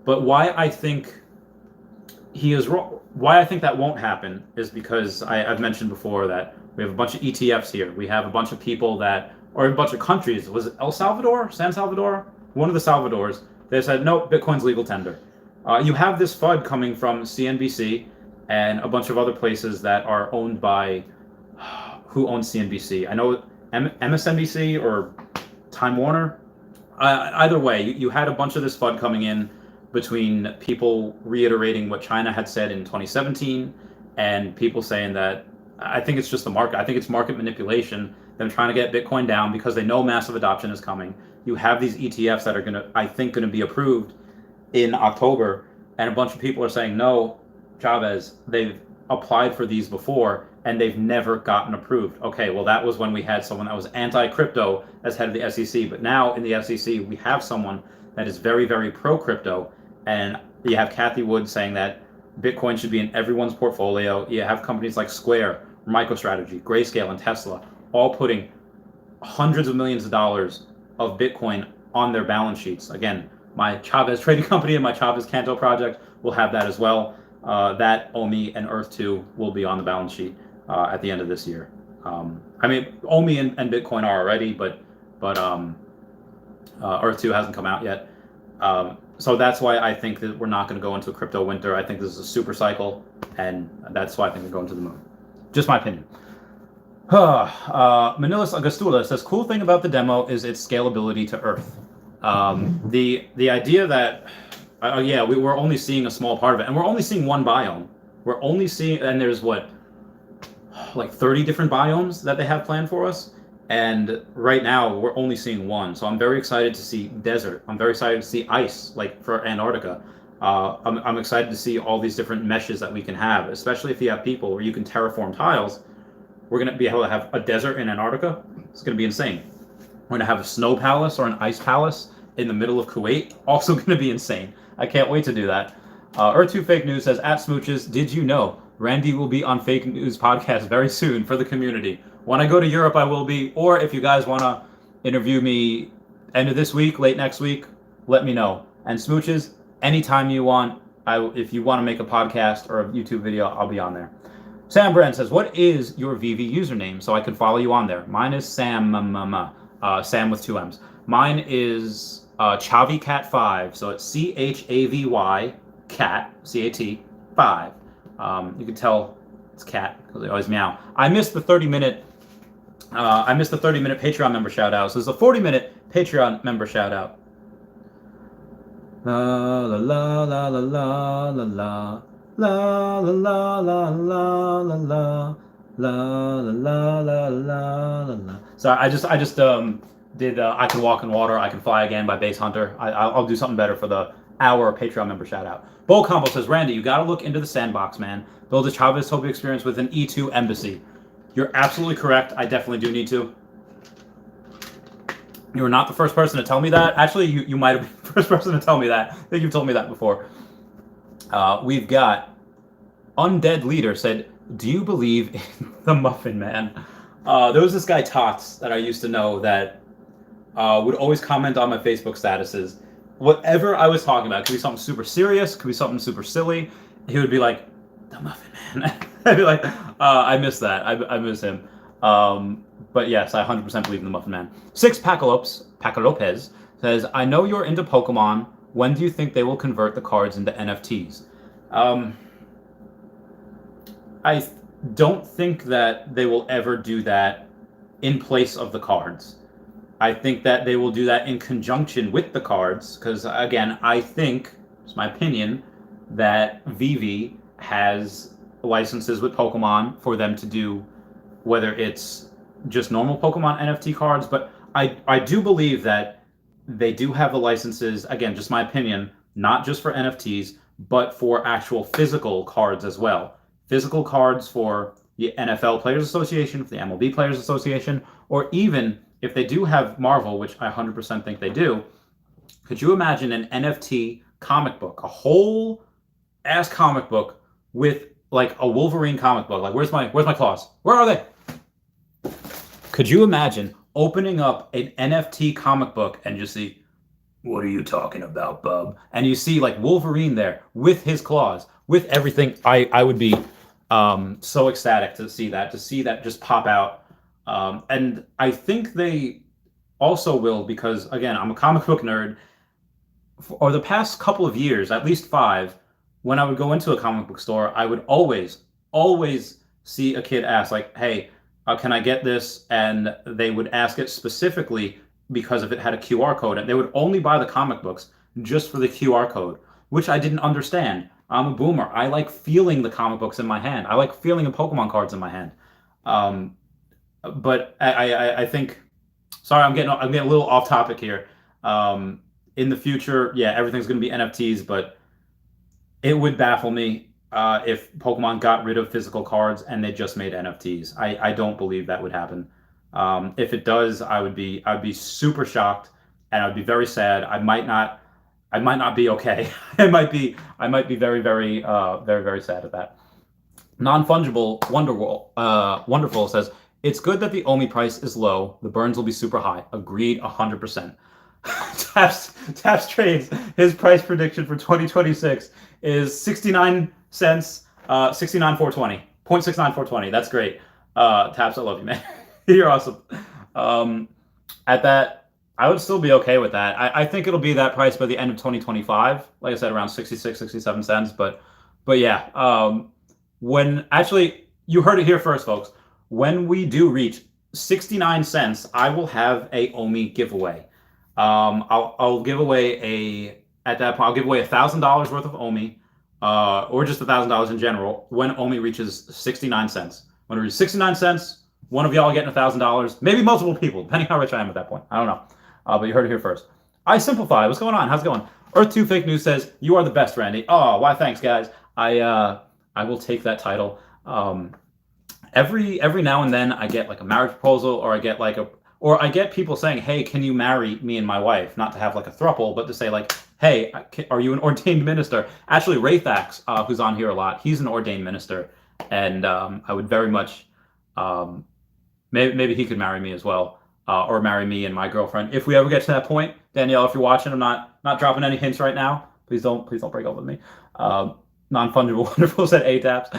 But why I think he is wrong, why I think that won't happen, is because I've mentioned before that we have a bunch of ETFs here. We have a bunch of people that, or a bunch of countries. Was it El Salvador, San Salvador? One of the Salvadors. They said, no, Bitcoin's legal tender. You have this FUD coming from CNBC and a bunch of other places that are owned by, who owns CNBC? I know MSNBC or Time Warner. Either way, you had a bunch of this FUD coming in between people reiterating what China had said in 2017 and people saying that, I think it's just the market. I think it's market manipulation, them trying to get Bitcoin down because they know massive adoption is coming. You have these ETFs that are I think going to be approved in October, and a bunch of people are saying, no, Chavez, they've applied for these before and they've never gotten approved. Okay, well, that was when we had someone that was anti-crypto as head of the SEC, but now in the SEC we have someone that is very, very pro-crypto, and you have Cathie Wood saying that Bitcoin should be in everyone's portfolio. You have companies like Square, MicroStrategy, Grayscale, and Tesla all putting hundreds of millions of dollars of Bitcoin on their balance sheets. Again, my Chavez trading company and my Chavez Canto project will have that as well. That OMI and Earth 2 will be on the balance sheet at the end of this year. I mean, OMI and Bitcoin are already, but Earth 2 hasn't come out yet. So that's why I think that we're not going to go into a crypto winter. I think this is a super cycle, and that's why I think we're going to the moon. Just my opinion. Manilis Agustula says, cool thing about the demo is its scalability to Earth. The idea that, we're only seeing a small part of it, and we're only seeing one biome. We're only seeing, and there's like 30 different biomes that they have planned for us. And right now we're only seeing one. So I'm very excited to see desert. I'm very excited to see ice, like for Antarctica. I'm excited to see all these different meshes that we can have, especially if you have people where you can terraform tiles. We're going to be able to have a desert in Antarctica. It's going to be insane. We're going to have a snow palace or an ice palace in the middle of Kuwait. Also going to be insane. I can't wait to do that. Earth2 Fake News says, at Smooches, did you know Randy will be on Fake News Podcast very soon for the community? When I go to Europe, I will be. Or if you guys want to interview me end of this week, late next week, let me know. And Smooches, anytime you want, if you want to make a podcast or a YouTube video, I'll be on there. Sam Brand says, what is your VV username so I can follow you on there? Mine is Sam, Sam with 2 M's. Mine is ChavyCat5, so it's CHAVY cat, C-A-T, 5. You can tell it's cat because they always meow. I missed the 30-minute Patreon member shout out. So there's a 40-minute Patreon member shout out. La la la la la la la la la la la la la la la la la la la. So I just did I Can Walk in Water, I Can Fly Again by Base Hunter. I'll do something better for the hour Patreon member shout out. Bo Combo says, Randy, you gotta look into the sandbox, man. Build a Chavez Topia experience with an E2 embassy. You're absolutely correct. I definitely do need to. You were not the first person to tell me that. Actually, you might have been the first person to tell me that. I think you've told me that before. We've got Undead Leader said, do you believe in the Muffin Man? There was this guy, Tots, that I used to know that would always comment on my Facebook statuses. Whatever I was talking about, it could be something super serious, could be something super silly. He would be like, the Muffin Man. I'd be like, I miss that. I miss him. But yes, I 100% believe in the Muffin Man. Paco Lopez says, I know you're into Pokemon. When do you think they will convert the cards into NFTs? I don't think that they will ever do that in place of the cards. I think that they will do that in conjunction with the cards, because again, I think, it's my opinion, that VV has licenses with Pokemon for them to do, whether it's just normal Pokemon NFT cards, but I do believe that they do have the licenses, again, just my opinion, not just for NFTs, but for actual physical cards as well. Physical cards for the NFL Players Association, for the MLB Players Association, or even if they do have Marvel, which I 100% think they do, could you imagine an NFT comic book, a whole ass comic book with like a Wolverine comic book? Like, where's my claws? Where are they? Could you imagine opening up an NFT comic book and just see, what are you talking about, bub? And you see like Wolverine there with his claws, with everything. I would be so ecstatic to see that just pop out. And I think they also will, because again, I'm a comic book nerd. For the past couple of years, at least 5, when I would go into a comic book store, I would always see a kid ask like, hey, can I get this? And they would ask it specifically because if it had a QR code, and they would only buy the comic books just for the QR code, which I didn't understand. I'm a boomer. I like feeling the comic books in my hand. I like feeling the Pokemon cards in my hand. But I think, sorry, I'm getting a little off topic here. In the future, yeah, everything's going to be NFTs, but it would baffle me if Pokemon got rid of physical cards and they just made NFTs. I don't believe that would happen. If it does, I'd be super shocked, and I'd be very sad. I might not be okay. I might be very, very, very, very sad at that. Non-fungible Wonderful says, it's good that the OMI price is low. The burns will be super high. Agreed, 100%. Taps Trades, his price prediction for 2026 is 69 cents, 69,420. 0.69420. That's great. Taps, I love you, man. You're awesome. At that, I would still be okay with that. I think it'll be that price by the end of 2025. Like I said, around 66, 67 cents. But yeah, when actually, you heard it here first, folks. When we do reach 69 cents, I will have a OMI giveaway. I'll give away at that point, I'll give away $1,000 worth of OMI, or just $1,000 in general when OMI reaches 69 cents. When it reaches 69 cents, one of y'all getting $1,000, maybe multiple people, depending how rich I am at that point. I don't know. But you heard it here first. I Simplify. What's going on? How's it going? Earth2 Fake News says, you are the best, Randy. Oh, why, thanks, guys. I will take that title. Every now and then I get like a marriage proposal, or I get like Or I get people saying, hey, can you marry me and my wife? Not to have like a throuple, but to say like, hey, are you an ordained minister? Actually, Raythax, who's on here a lot, he's an ordained minister. And I would very much, maybe he could marry me as well. Or marry me and my girlfriend. If we ever get to that point, Danielle, if you're watching, I'm not dropping any hints right now. Please don't break up with me. Non-fungible wonderful said A-Taps.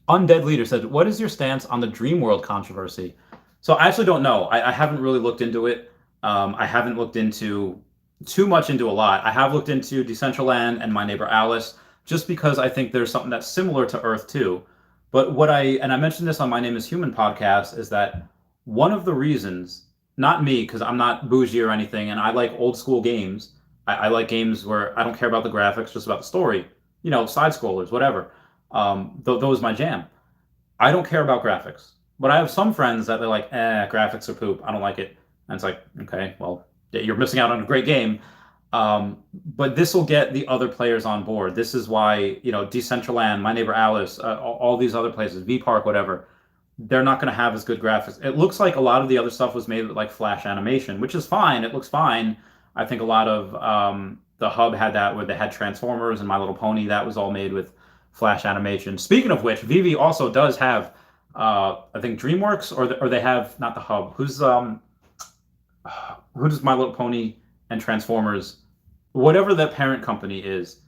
Undead Leader said, what is your stance on the Dream World controversy? So I actually don't know. I haven't really looked into it. I haven't looked into too much into a lot. I have looked into Decentraland and My Neighbor Alice, just because I think there's something that's similar to Earth 2. But and I mentioned this on My Name is Human podcast, is that one of the reasons, not me, because I'm not bougie or anything, and I like old school games. I like games where I don't care about the graphics, just about the story. Side scrollers, whatever. Those are my jam. I don't care about graphics. But I have some friends that they're like, graphics are poop. I don't like it. And it's like, okay, well, you're missing out on a great game. But this will get the other players on board. This is why, Decentraland, My Neighbor Alice, all these other places, V Park, whatever, they're not going to have as good graphics. It looks like a lot of the other stuff was made with like Flash animation, which is fine. It looks fine. I think a lot of the Hub had that where they had Transformers and My Little Pony. That was all made with Flash animation. Speaking of which, VV also does have, I think DreamWorks, or they have not the Hub. Who does My Little Pony and Transformers? Whatever the parent company is,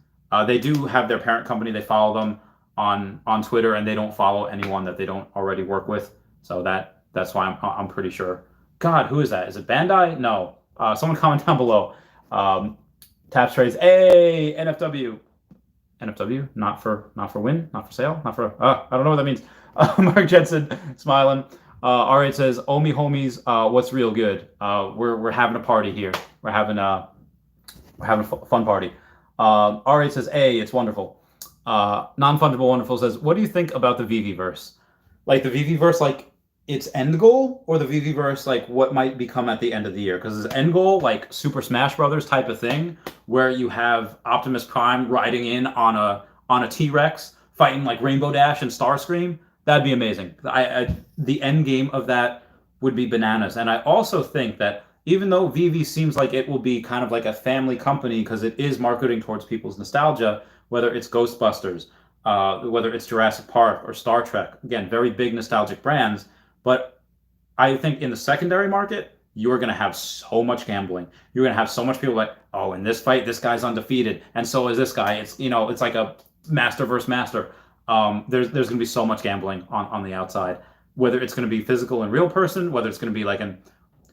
they do have their parent company. They follow them on Twitter, and they don't follow anyone that they don't already work with. So that's why I'm pretty sure. God, who is that? Is it Bandai? No. Someone comment down below. Taps trades. Hey, NFW. NFW, not for win, not for sale, not for. I don't know what that means. Mark Jensen smiling. R8 says, "Omi homies, what's real good? We're having a party here. We're having a fun party." R8 says, "A, it's wonderful." Non-fungible wonderful says, "What do you think about the VV verse? Like the VV verse, like its end goal, or the VV verse, like what might become at the end of the year? Because its end goal, like Super Smash Brothers type of thing, where you have Optimus Prime riding in on a T-Rex, fighting like Rainbow Dash and Starscream. That'd be amazing. The end game of that would be bananas. And I also think that even though VV seems like it will be kind of like a family company because it is marketing towards people's nostalgia, whether it's Ghostbusters, whether it's Jurassic Park or Star Trek, again, very big nostalgic brands. But I think in the secondary market, you're going to have so much gambling. You're going to have so much people like, oh, in this fight, this guy's undefeated, and so is this guy. It's it's like a master versus master. There's going to be so much gambling on the outside. Whether it's going to be physical and real person, whether it's going to be like a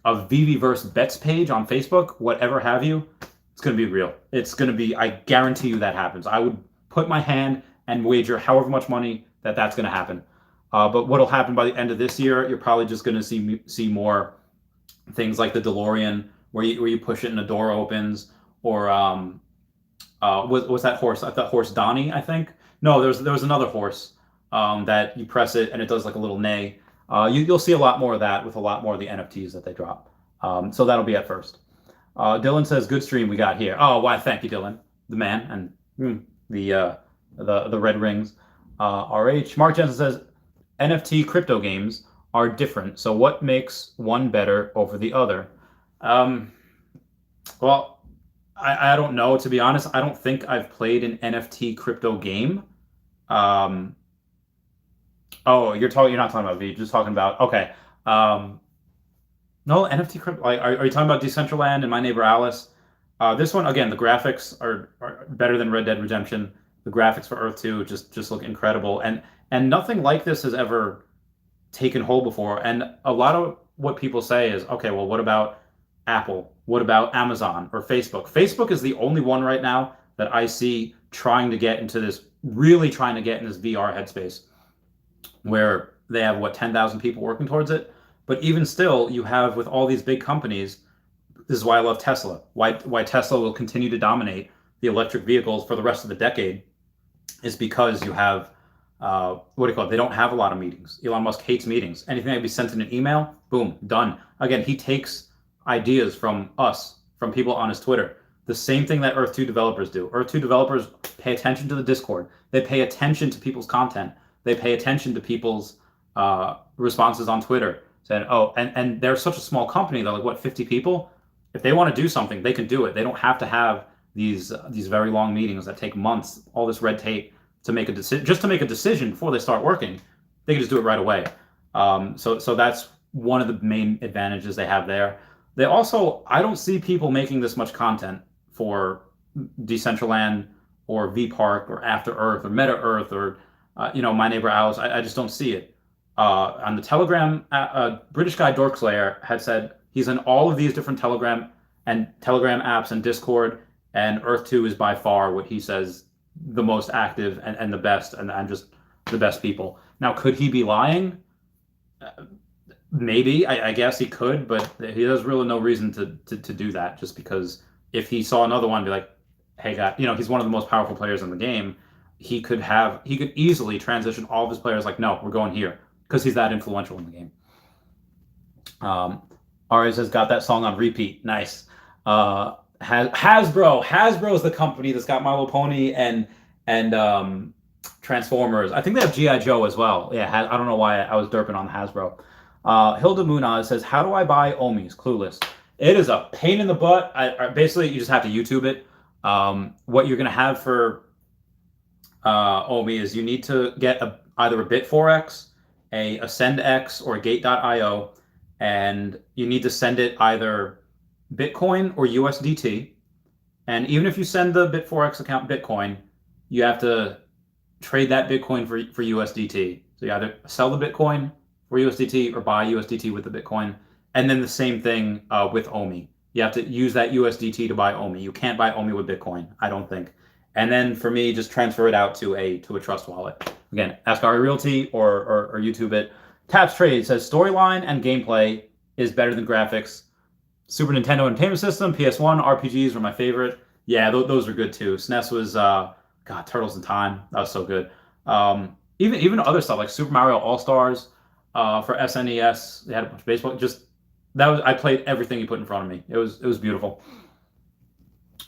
VVverse bets page on Facebook, whatever have you, it's going to be real. It's going to be, I guarantee you that happens. I would put my hand and wager however much money that's going to happen. But what'll happen by the end of this year, you're probably just going to see more things like the DeLorean, where you push it and a door opens, or what's that horse? That horse Donnie, I think. No, there was another horse that you press it and it does like a little neigh. You'll see a lot more of that with a lot more of the NFTs that they drop. So that'll be at first. Dylan says, "Good stream we got here." Oh, why? Thank you, Dylan, the man, and the red rings. RH Mark Jensen says, NFT crypto games are different. So what makes one better over the other? Well, I don't know, to be honest. I don't think I've played an NFT crypto game. Oh, you're not talking about V, you're just talking about, okay. No, NFT crypto, are you talking about Decentraland and My Neighbor Alice? This one, again, the graphics are better than Red Dead Redemption. The graphics for Earth 2 just look incredible. And nothing like this has ever taken hold before. And a lot of what people say is, okay, well, what about Apple? What about Amazon or Facebook? Facebook is the only one right now that I see trying to get into this VR headspace, where they have, 10,000 people working towards it. But even still, you have, with all these big companies, this is why I love Tesla, why Tesla will continue to dominate the electric vehicles for the rest of the decade, is because you have, they don't have a lot of meetings. Elon Musk hates meetings. Anything that can be sent in an email, boom, done. Again, he takes ideas from us, from people on his Twitter. The same thing that Earth 2 developers do. Earth 2 developers pay attention to the Discord. They pay attention to people's content. They pay attention to people's responses on Twitter. saying, oh, and they're such a small company, they're like, what, 50 people? If they want to do something, they can do it. They don't have to have these very long meetings that take months, all this red tape to make a decision, just to make a decision before they start working. They can just do it right away. So that's one of the main advantages they have there. They also, I don't see people making this much content for Decentraland or VPark or After Earth or Meta Earth or My Neighbor Owls. I just don't see it. On the Telegram, British guy Dorkslayer had said he's in all of these different Telegram apps and Discord, and Earth 2 is by far what he says the most active and the best, and just the best people. Now, could he be lying? Maybe. I guess he could, but he has really no reason to do that, just because if he saw another one, be like, hey, guy, he's one of the most powerful players in the game. He could easily transition all of his players like, no, we're going here, because he's that influential in the game. Ari has got that song on repeat. Nice. Hasbro is the company that's got My Little Pony and Transformers. I think they have G.I. Joe as well. Yeah, I don't know why I was derping on Hasbro. Hilda Munaz says, how do I buy OMIs? Clueless. It is a pain in the butt. Basically, you just have to YouTube it. What you're going to have for OMI is you need to get either a Bit4x, a AscendX, or a Gate.io, and you need to send it either Bitcoin or USDT. And even if you send the Bit4x account Bitcoin, you have to trade that Bitcoin for USDT. So you either sell the Bitcoin for USDT or buy USDT with the Bitcoin. And then the same thing with OMI. You have to use that USDT to buy OMI. You can't buy OMI with Bitcoin, I don't think. And then for me, just transfer it out to a trust wallet. Again, Ask Ari Realty or YouTube it. Taps Trade says storyline and gameplay is better than graphics. Super Nintendo Entertainment System, PS1, RPGs were my favorite. Yeah, those were good too. SNES was, God, Turtles in Time. That was so good. Even other stuff like Super Mario All-Stars for SNES. They had a bunch of baseball. I played everything you put in front of me. It was beautiful.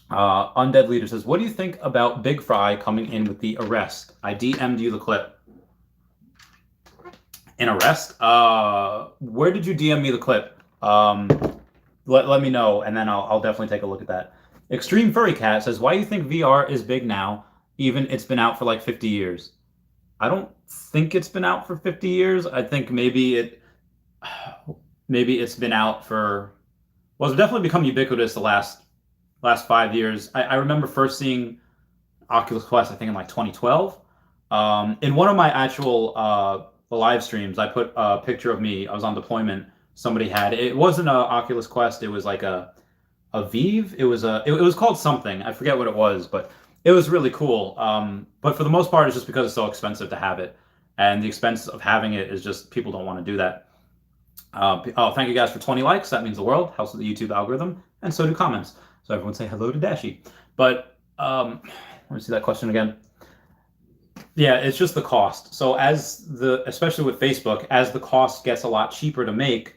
Undead Leader says, what do you think about Big Fry coming in with the arrest? I DM'd you the clip. An arrest? Where did you DM me the clip? Let me know, and then I'll definitely take a look at that. Extreme Furry Cat says, why do you think VR is big now, even it's been out for like 50 years? I don't think it's been out for 50 years. I think maybe it's been out for, well, it's definitely become ubiquitous the last 5 years. I remember first seeing Oculus Quest, I think in like 2012. In one of my actual live streams, I put a picture of me. I was on deployment. Somebody had, it wasn't an Oculus Quest. It was like a Vive. It was called something. I forget what it was, but it was really cool. But for the most part, it's just because it's so expensive to have it. And the expense of having it is just people don't want to do that. Thank you guys for 20 likes. That means the world. Helps with the YouTube algorithm. And so do comments. So everyone say hello to Dashi. But let me see that question again. Yeah, it's just the cost. So especially with Facebook, as the cost gets a lot cheaper to make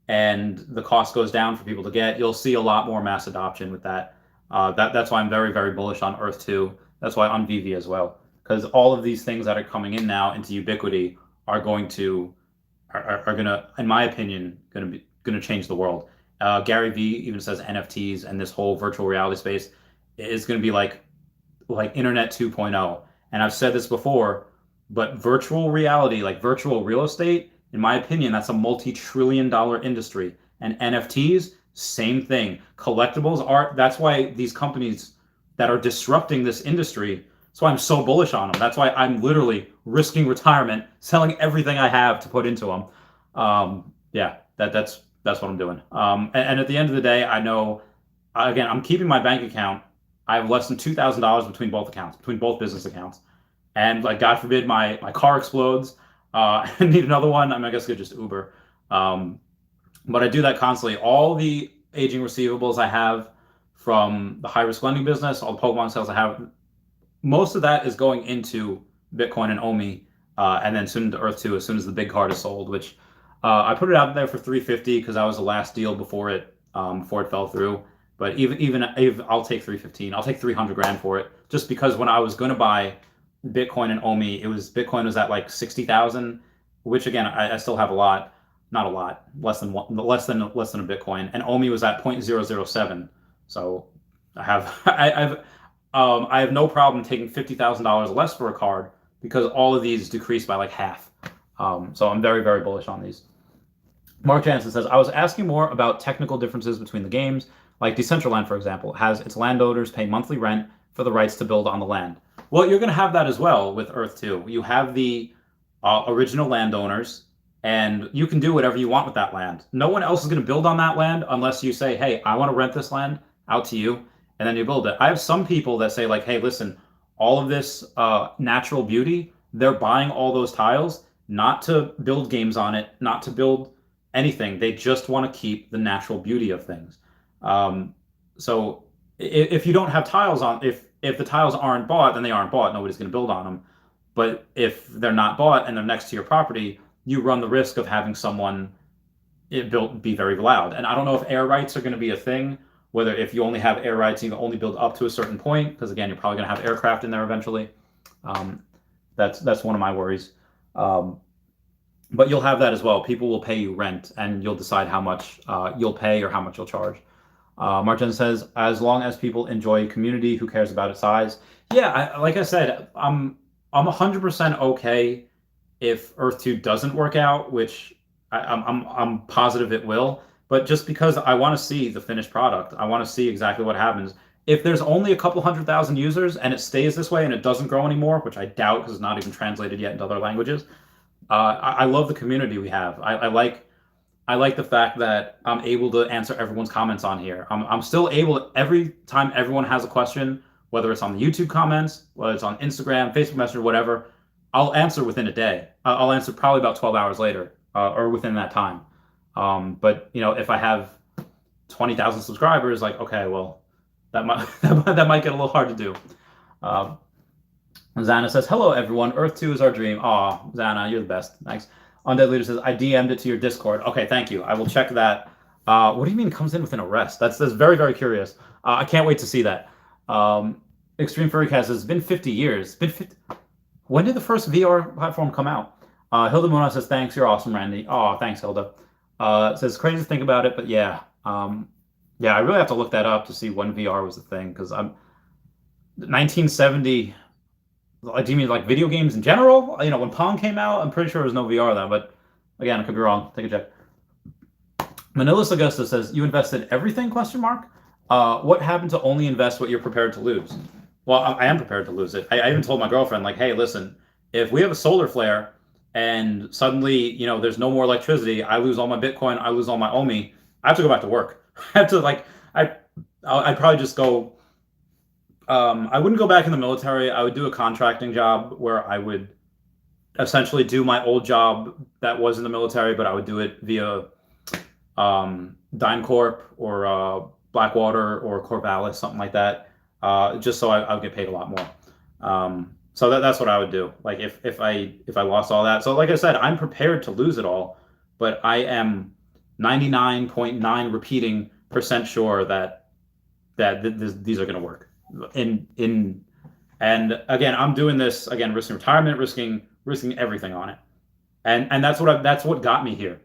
and the cost goes down for people to get, you'll see a lot more mass adoption with that. That's why I'm very, very bullish on Earth 2. That's why on VV as well. Because all of these things that are coming in now into Ubiquity are going to, in my opinion, going to change the world. Gary Vee even says NFTs and this whole virtual reality space is going to be like Internet 2.0. And I've said this before, but virtual reality, like virtual real estate, in my opinion, that's a multi-trillion-dollar industry. And NFTs, same thing. Collectibles art, that's why these companies that are disrupting this industry, that's why I'm so bullish on them. That's why I'm literally risking retirement, selling everything I have to put into them. Yeah, that's what I'm doing. And at the end of the day, I know, again, I'm keeping my bank account. I have less than $2,000 between both accounts, between both business accounts. And like, God forbid my car explodes, I need another one. I guess I could just Uber. But I do that constantly. All the aging receivables I have from the high-risk lending business, all the Pokemon sales I have, most of that is going into Bitcoin and OMI, and then soon to Earth 2 as soon as the big card is sold, which I put it out there for $350 because that was the last deal before it fell through. But even if I'll take $315, I'll take 300 grand for it, just because when I was going to buy Bitcoin and OMI, Bitcoin was at like 60,000, which again, I still have a lot. not a lot, less than a Bitcoin, and OMI was at 0.007. So I have no problem taking $50,000 less for a card because all of these decrease by like half. So I'm very, very bullish on these. Mark Jansen says, I was asking more about technical differences between the games, like Decentraland, for example, has its landowners pay monthly rent for the rights to build on the land. Well, you're going to have that as well with Earth 2. You have the original landowners, and you can do whatever you want with that land. No one else is going to build on that land unless you say, hey, I want to rent this land out to you, and then you build it. I have some people that say, like, hey, listen, all of this natural beauty, they're buying all those tiles not to build games on it, not to build anything. They just want to keep the natural beauty of things. So if you don't have tiles on, if the tiles aren't bought, then they aren't bought. Nobody's going to build on them. But if they're not bought and they're next to your property, you run the risk of having someone be very loud. And I don't know if air rights are going to be a thing, whether if you only have air rights, you can only build up to a certain point, because again, you're probably going to have aircraft in there eventually. That's one of my worries. But you'll have that as well. People will pay you rent, and you'll decide how much you'll pay or how much you'll charge. Martin says, as long as people enjoy community, who cares about its size? Yeah, like I said, I'm 100% okay if Earth 2 doesn't work out, which I'm positive it will. But just because I want to see the finished product, I want to see exactly what happens. If there's only a couple 100,000 users and it stays this way and it doesn't grow anymore, which I doubt because it's not even translated yet into other languages, I love the community we have. I like the fact that I'm able to answer everyone's comments on here. I'm still able to, every time everyone has a question, whether it's on the YouTube comments, whether it's on Instagram, Facebook Messenger, whatever, I'll answer within a day. I'll answer probably about 12 hours later or within that time. But you know, if I have 20,000 subscribers, like, okay, well, that might that might get a little hard to do. Zana says, hello, everyone. Earth 2 is our dream. Aw, Zana, you're the best. Thanks. Undead Leader says, I DM'd it to your Discord. Okay, thank you. I will check that. What do you mean comes in with an arrest? That's very, very curious. I can't wait to see that. Extreme Furrycast says, it's been 50 years. When did the first VR platform come out? Hilda Muna says, thanks. You're awesome, Randy. Oh, thanks, Hilda. Says, crazy to think about it, but yeah. Yeah, I really have to look that up to see when VR was a thing, because I'm 1970. Do you mean like video games in general? You know, when Pong came out, I'm pretty sure there was no VR then, but again, I could be wrong. Take a check. Manila Augusta says, you invested everything, question mark? What happened to only invest what you're prepared to lose? Well, I am prepared to lose it. I even told my girlfriend, like, hey, listen, if we have a solar flare and suddenly, you know, there's no more electricity, I lose all my Bitcoin, I lose all my OMI, I have to go back to work. I have to, like, I'd probably just go, I wouldn't go back in the military. I would do a contracting job where I would essentially do my old job that was in the military, but I would do it via DynCorp or Blackwater or Corvallis, something like that, just so I would get paid a lot more. So that's what I would do. Like if I lost all that. So like I said, I'm prepared to lose it all, but I am 99.9 repeating % sure that these are going to work. And again, I'm doing this again, risking retirement, risking everything on it, and that's what got me here.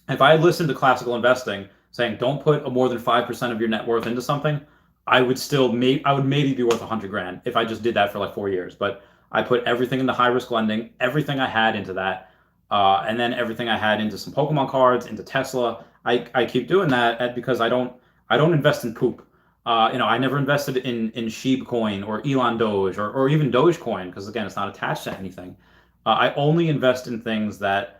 If I had listened to classical investing saying don't put more than 5% of your net worth into something, I would maybe be worth 100 grand if I just did that for like 4 years. But I put everything into high risk lending, everything I had into that, and then everything I had into some Pokemon cards, into Tesla. I keep doing that because I don't invest in poop. I never invested in Sheeb coin or Elon Doge or even Dogecoin because again, it's not attached to anything. I only invest in things that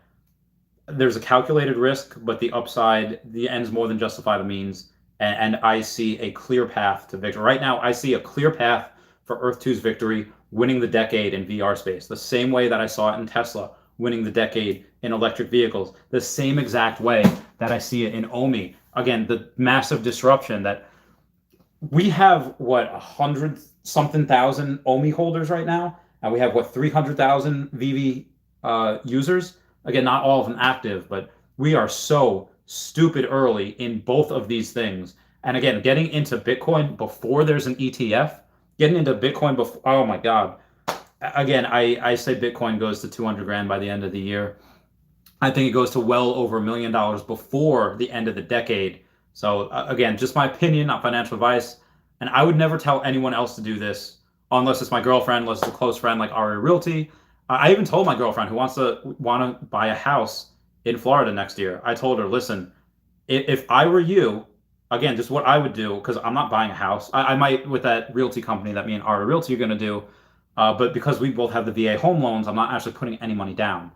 there's a calculated risk, but the upside, the ends more than justify the means, and I see a clear path to victory. Right now, I see a clear path for Earth 2's victory, winning the decade in VR space, the same way that I saw it in Tesla, winning the decade in electric vehicles, the same exact way that I see it in OMI. Again, the massive disruption that we have, 100-something thousand OMI holders right now, and we have 300,000 VV users. Again, not all of them active, but we are so stupid early in both of these things. And again, getting into Bitcoin before there's an ETF, getting into Bitcoin before, oh my God. Again, I say Bitcoin goes to 200 grand by the end of the year. I think it goes to well over $1 million before the end of the decade. So again, just my opinion, not financial advice. And I would never tell anyone else to do this unless it's my girlfriend, unless it's a close friend like Ari Realty. I even told my girlfriend who want to buy a house in Florida next year. I told her, listen, if I were you, again, just what I would do, because I'm not buying a house. I might with that realty company that me and Ari Realty are going to do, but because we both have the VA home loans, I'm not actually putting any money down.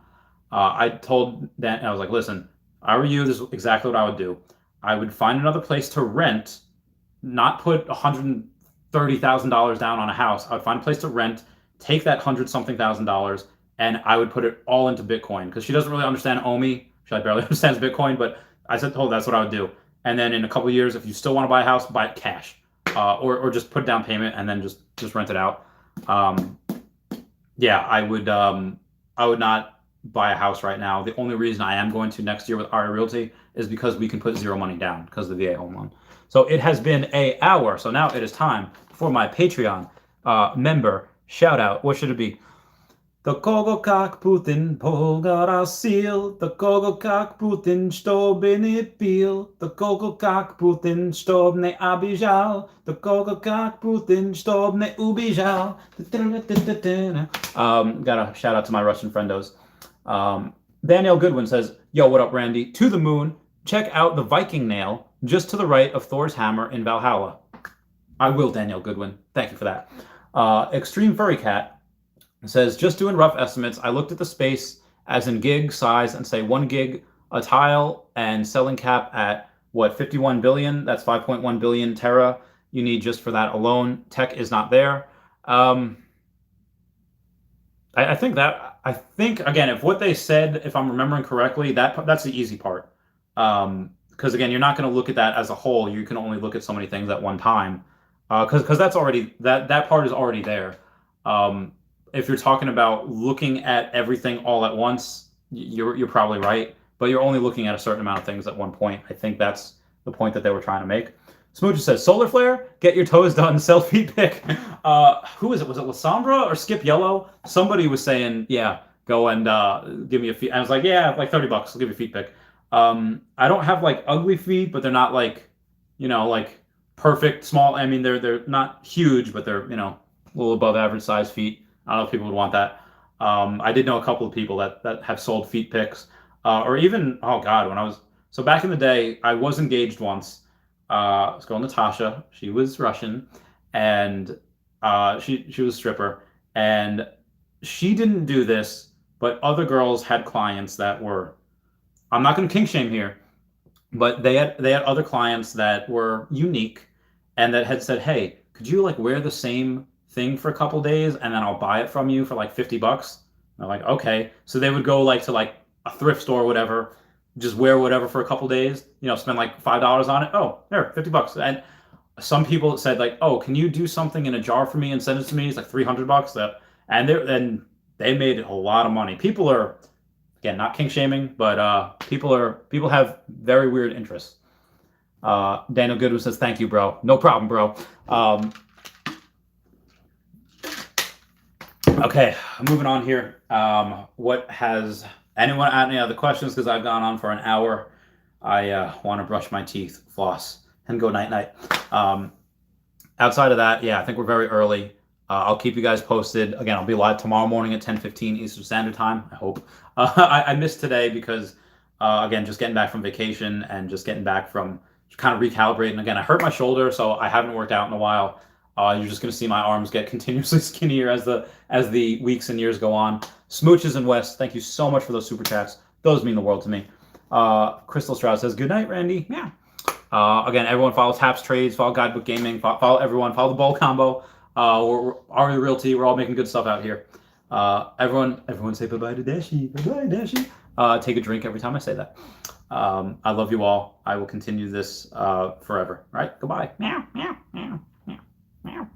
I told that I was like, listen, if I were you, this is exactly what I would do. I would find another place to rent, not put $130,000 down on a house. I would find a place to rent, take that $100-something thousand, and I would put it all into Bitcoin because she doesn't really understand OMI. She barely understands Bitcoin, but I said, oh, that's what I would do. And then in a couple of years, if you still want to buy a house, buy it cash, or just put down payment and then just rent it out. Yeah, I would not buy a house right now. The only reason I am going to next year with Ari Realty is because we can put zero money down because of the VA home loan. So it has been an hour. So now it is time for my Patreon member shout out. What should it be? The Kogokak Putin Polgara seal, the Kogokak Putin stobene pil, the Kogokak Putin stobne abijal, the Kogokak Putin stobne ubijal. Gotta shout out to my Russian friendos. Danielle Goodwin says, yo, what up, Randy? To the moon, check out the Viking nail just to the right of Thor's hammer in Valhalla. I will, Danielle Goodwin. Thank you for that. Extreme Furry Cat says, just doing rough estimates. I looked at the space as in gig size and say 1 gig a tile and selling cap at what, 51 billion? That's 5.1 billion Terra you need just for that alone. Tech is not there. I think again, if what they said, if I'm remembering correctly, that's the easy part. Because again, you're not going to look at that as a whole. You can only look at so many things at one time. Because that's already that part is already there. If you're talking about looking at everything all at once, you're probably right. But you're only looking at a certain amount of things at one point. I think that's the point that they were trying to make. Smooch says, solar flare, get your toes done, selfie pick. Who is it? Was it Lasombra or Skip Yellow? Somebody was saying, yeah, go and give me a feet. I was like, yeah, like $30. I'll give you a feet pick. I don't have like ugly feet, but they're not like, like perfect small. I mean, they're not huge, but they're, a little above average size feet. I don't know if people would want that. I did know a couple of people that have sold feet picks, or even, oh God, so back in the day, I was engaged once. Let's go Natasha. She was Russian, and she was a stripper, and she didn't do this, but other girls had clients that were, I'm not going to kink shame here, but they had other clients that were unique and that had said, hey, could you like wear the same thing for a couple days and then I'll buy it from you for like $50? And I'm like, okay. So they would go like to like a thrift store or whatever, just wear whatever for a couple days, spend like $5 on it. Oh, there, $50. And some people said like, oh, can you do something in a jar for me and send it to me? It's like $300. And they made a lot of money. People are, again, not kink shaming, but people have very weird interests. Daniel Goodwin says, thank you, bro. No problem, bro. Okay, moving on here. What has anyone had any other questions? Because I've gone on for an hour. I want to brush my teeth, floss, and go night-night. Outside of that, yeah, I think we're very early. I'll keep you guys posted. Again, I'll be live tomorrow morning at 10:15 Eastern Standard Time, I hope. I missed today because, again, just getting back from vacation and just getting back from kind of recalibrating. Again, I hurt my shoulder, so I haven't worked out in a while. You're just going to see my arms get continuously skinnier as the weeks and years go on. Smooches and West, thank you so much for those super chats. Those mean the world to me. Crystal Stroud says, good night, Randy. Yeah. Again, everyone follow Taps Trades, follow Guidebook Gaming, follow everyone, follow the Ball Combo. We're Ari Realty. We're all making good stuff out here. Everyone say bye-bye to Dashi. Bye-bye, Dashi. Take a drink every time I say that. I love you all. I will continue this forever. All right? Goodbye. Meow, meow, meow, meow, meow.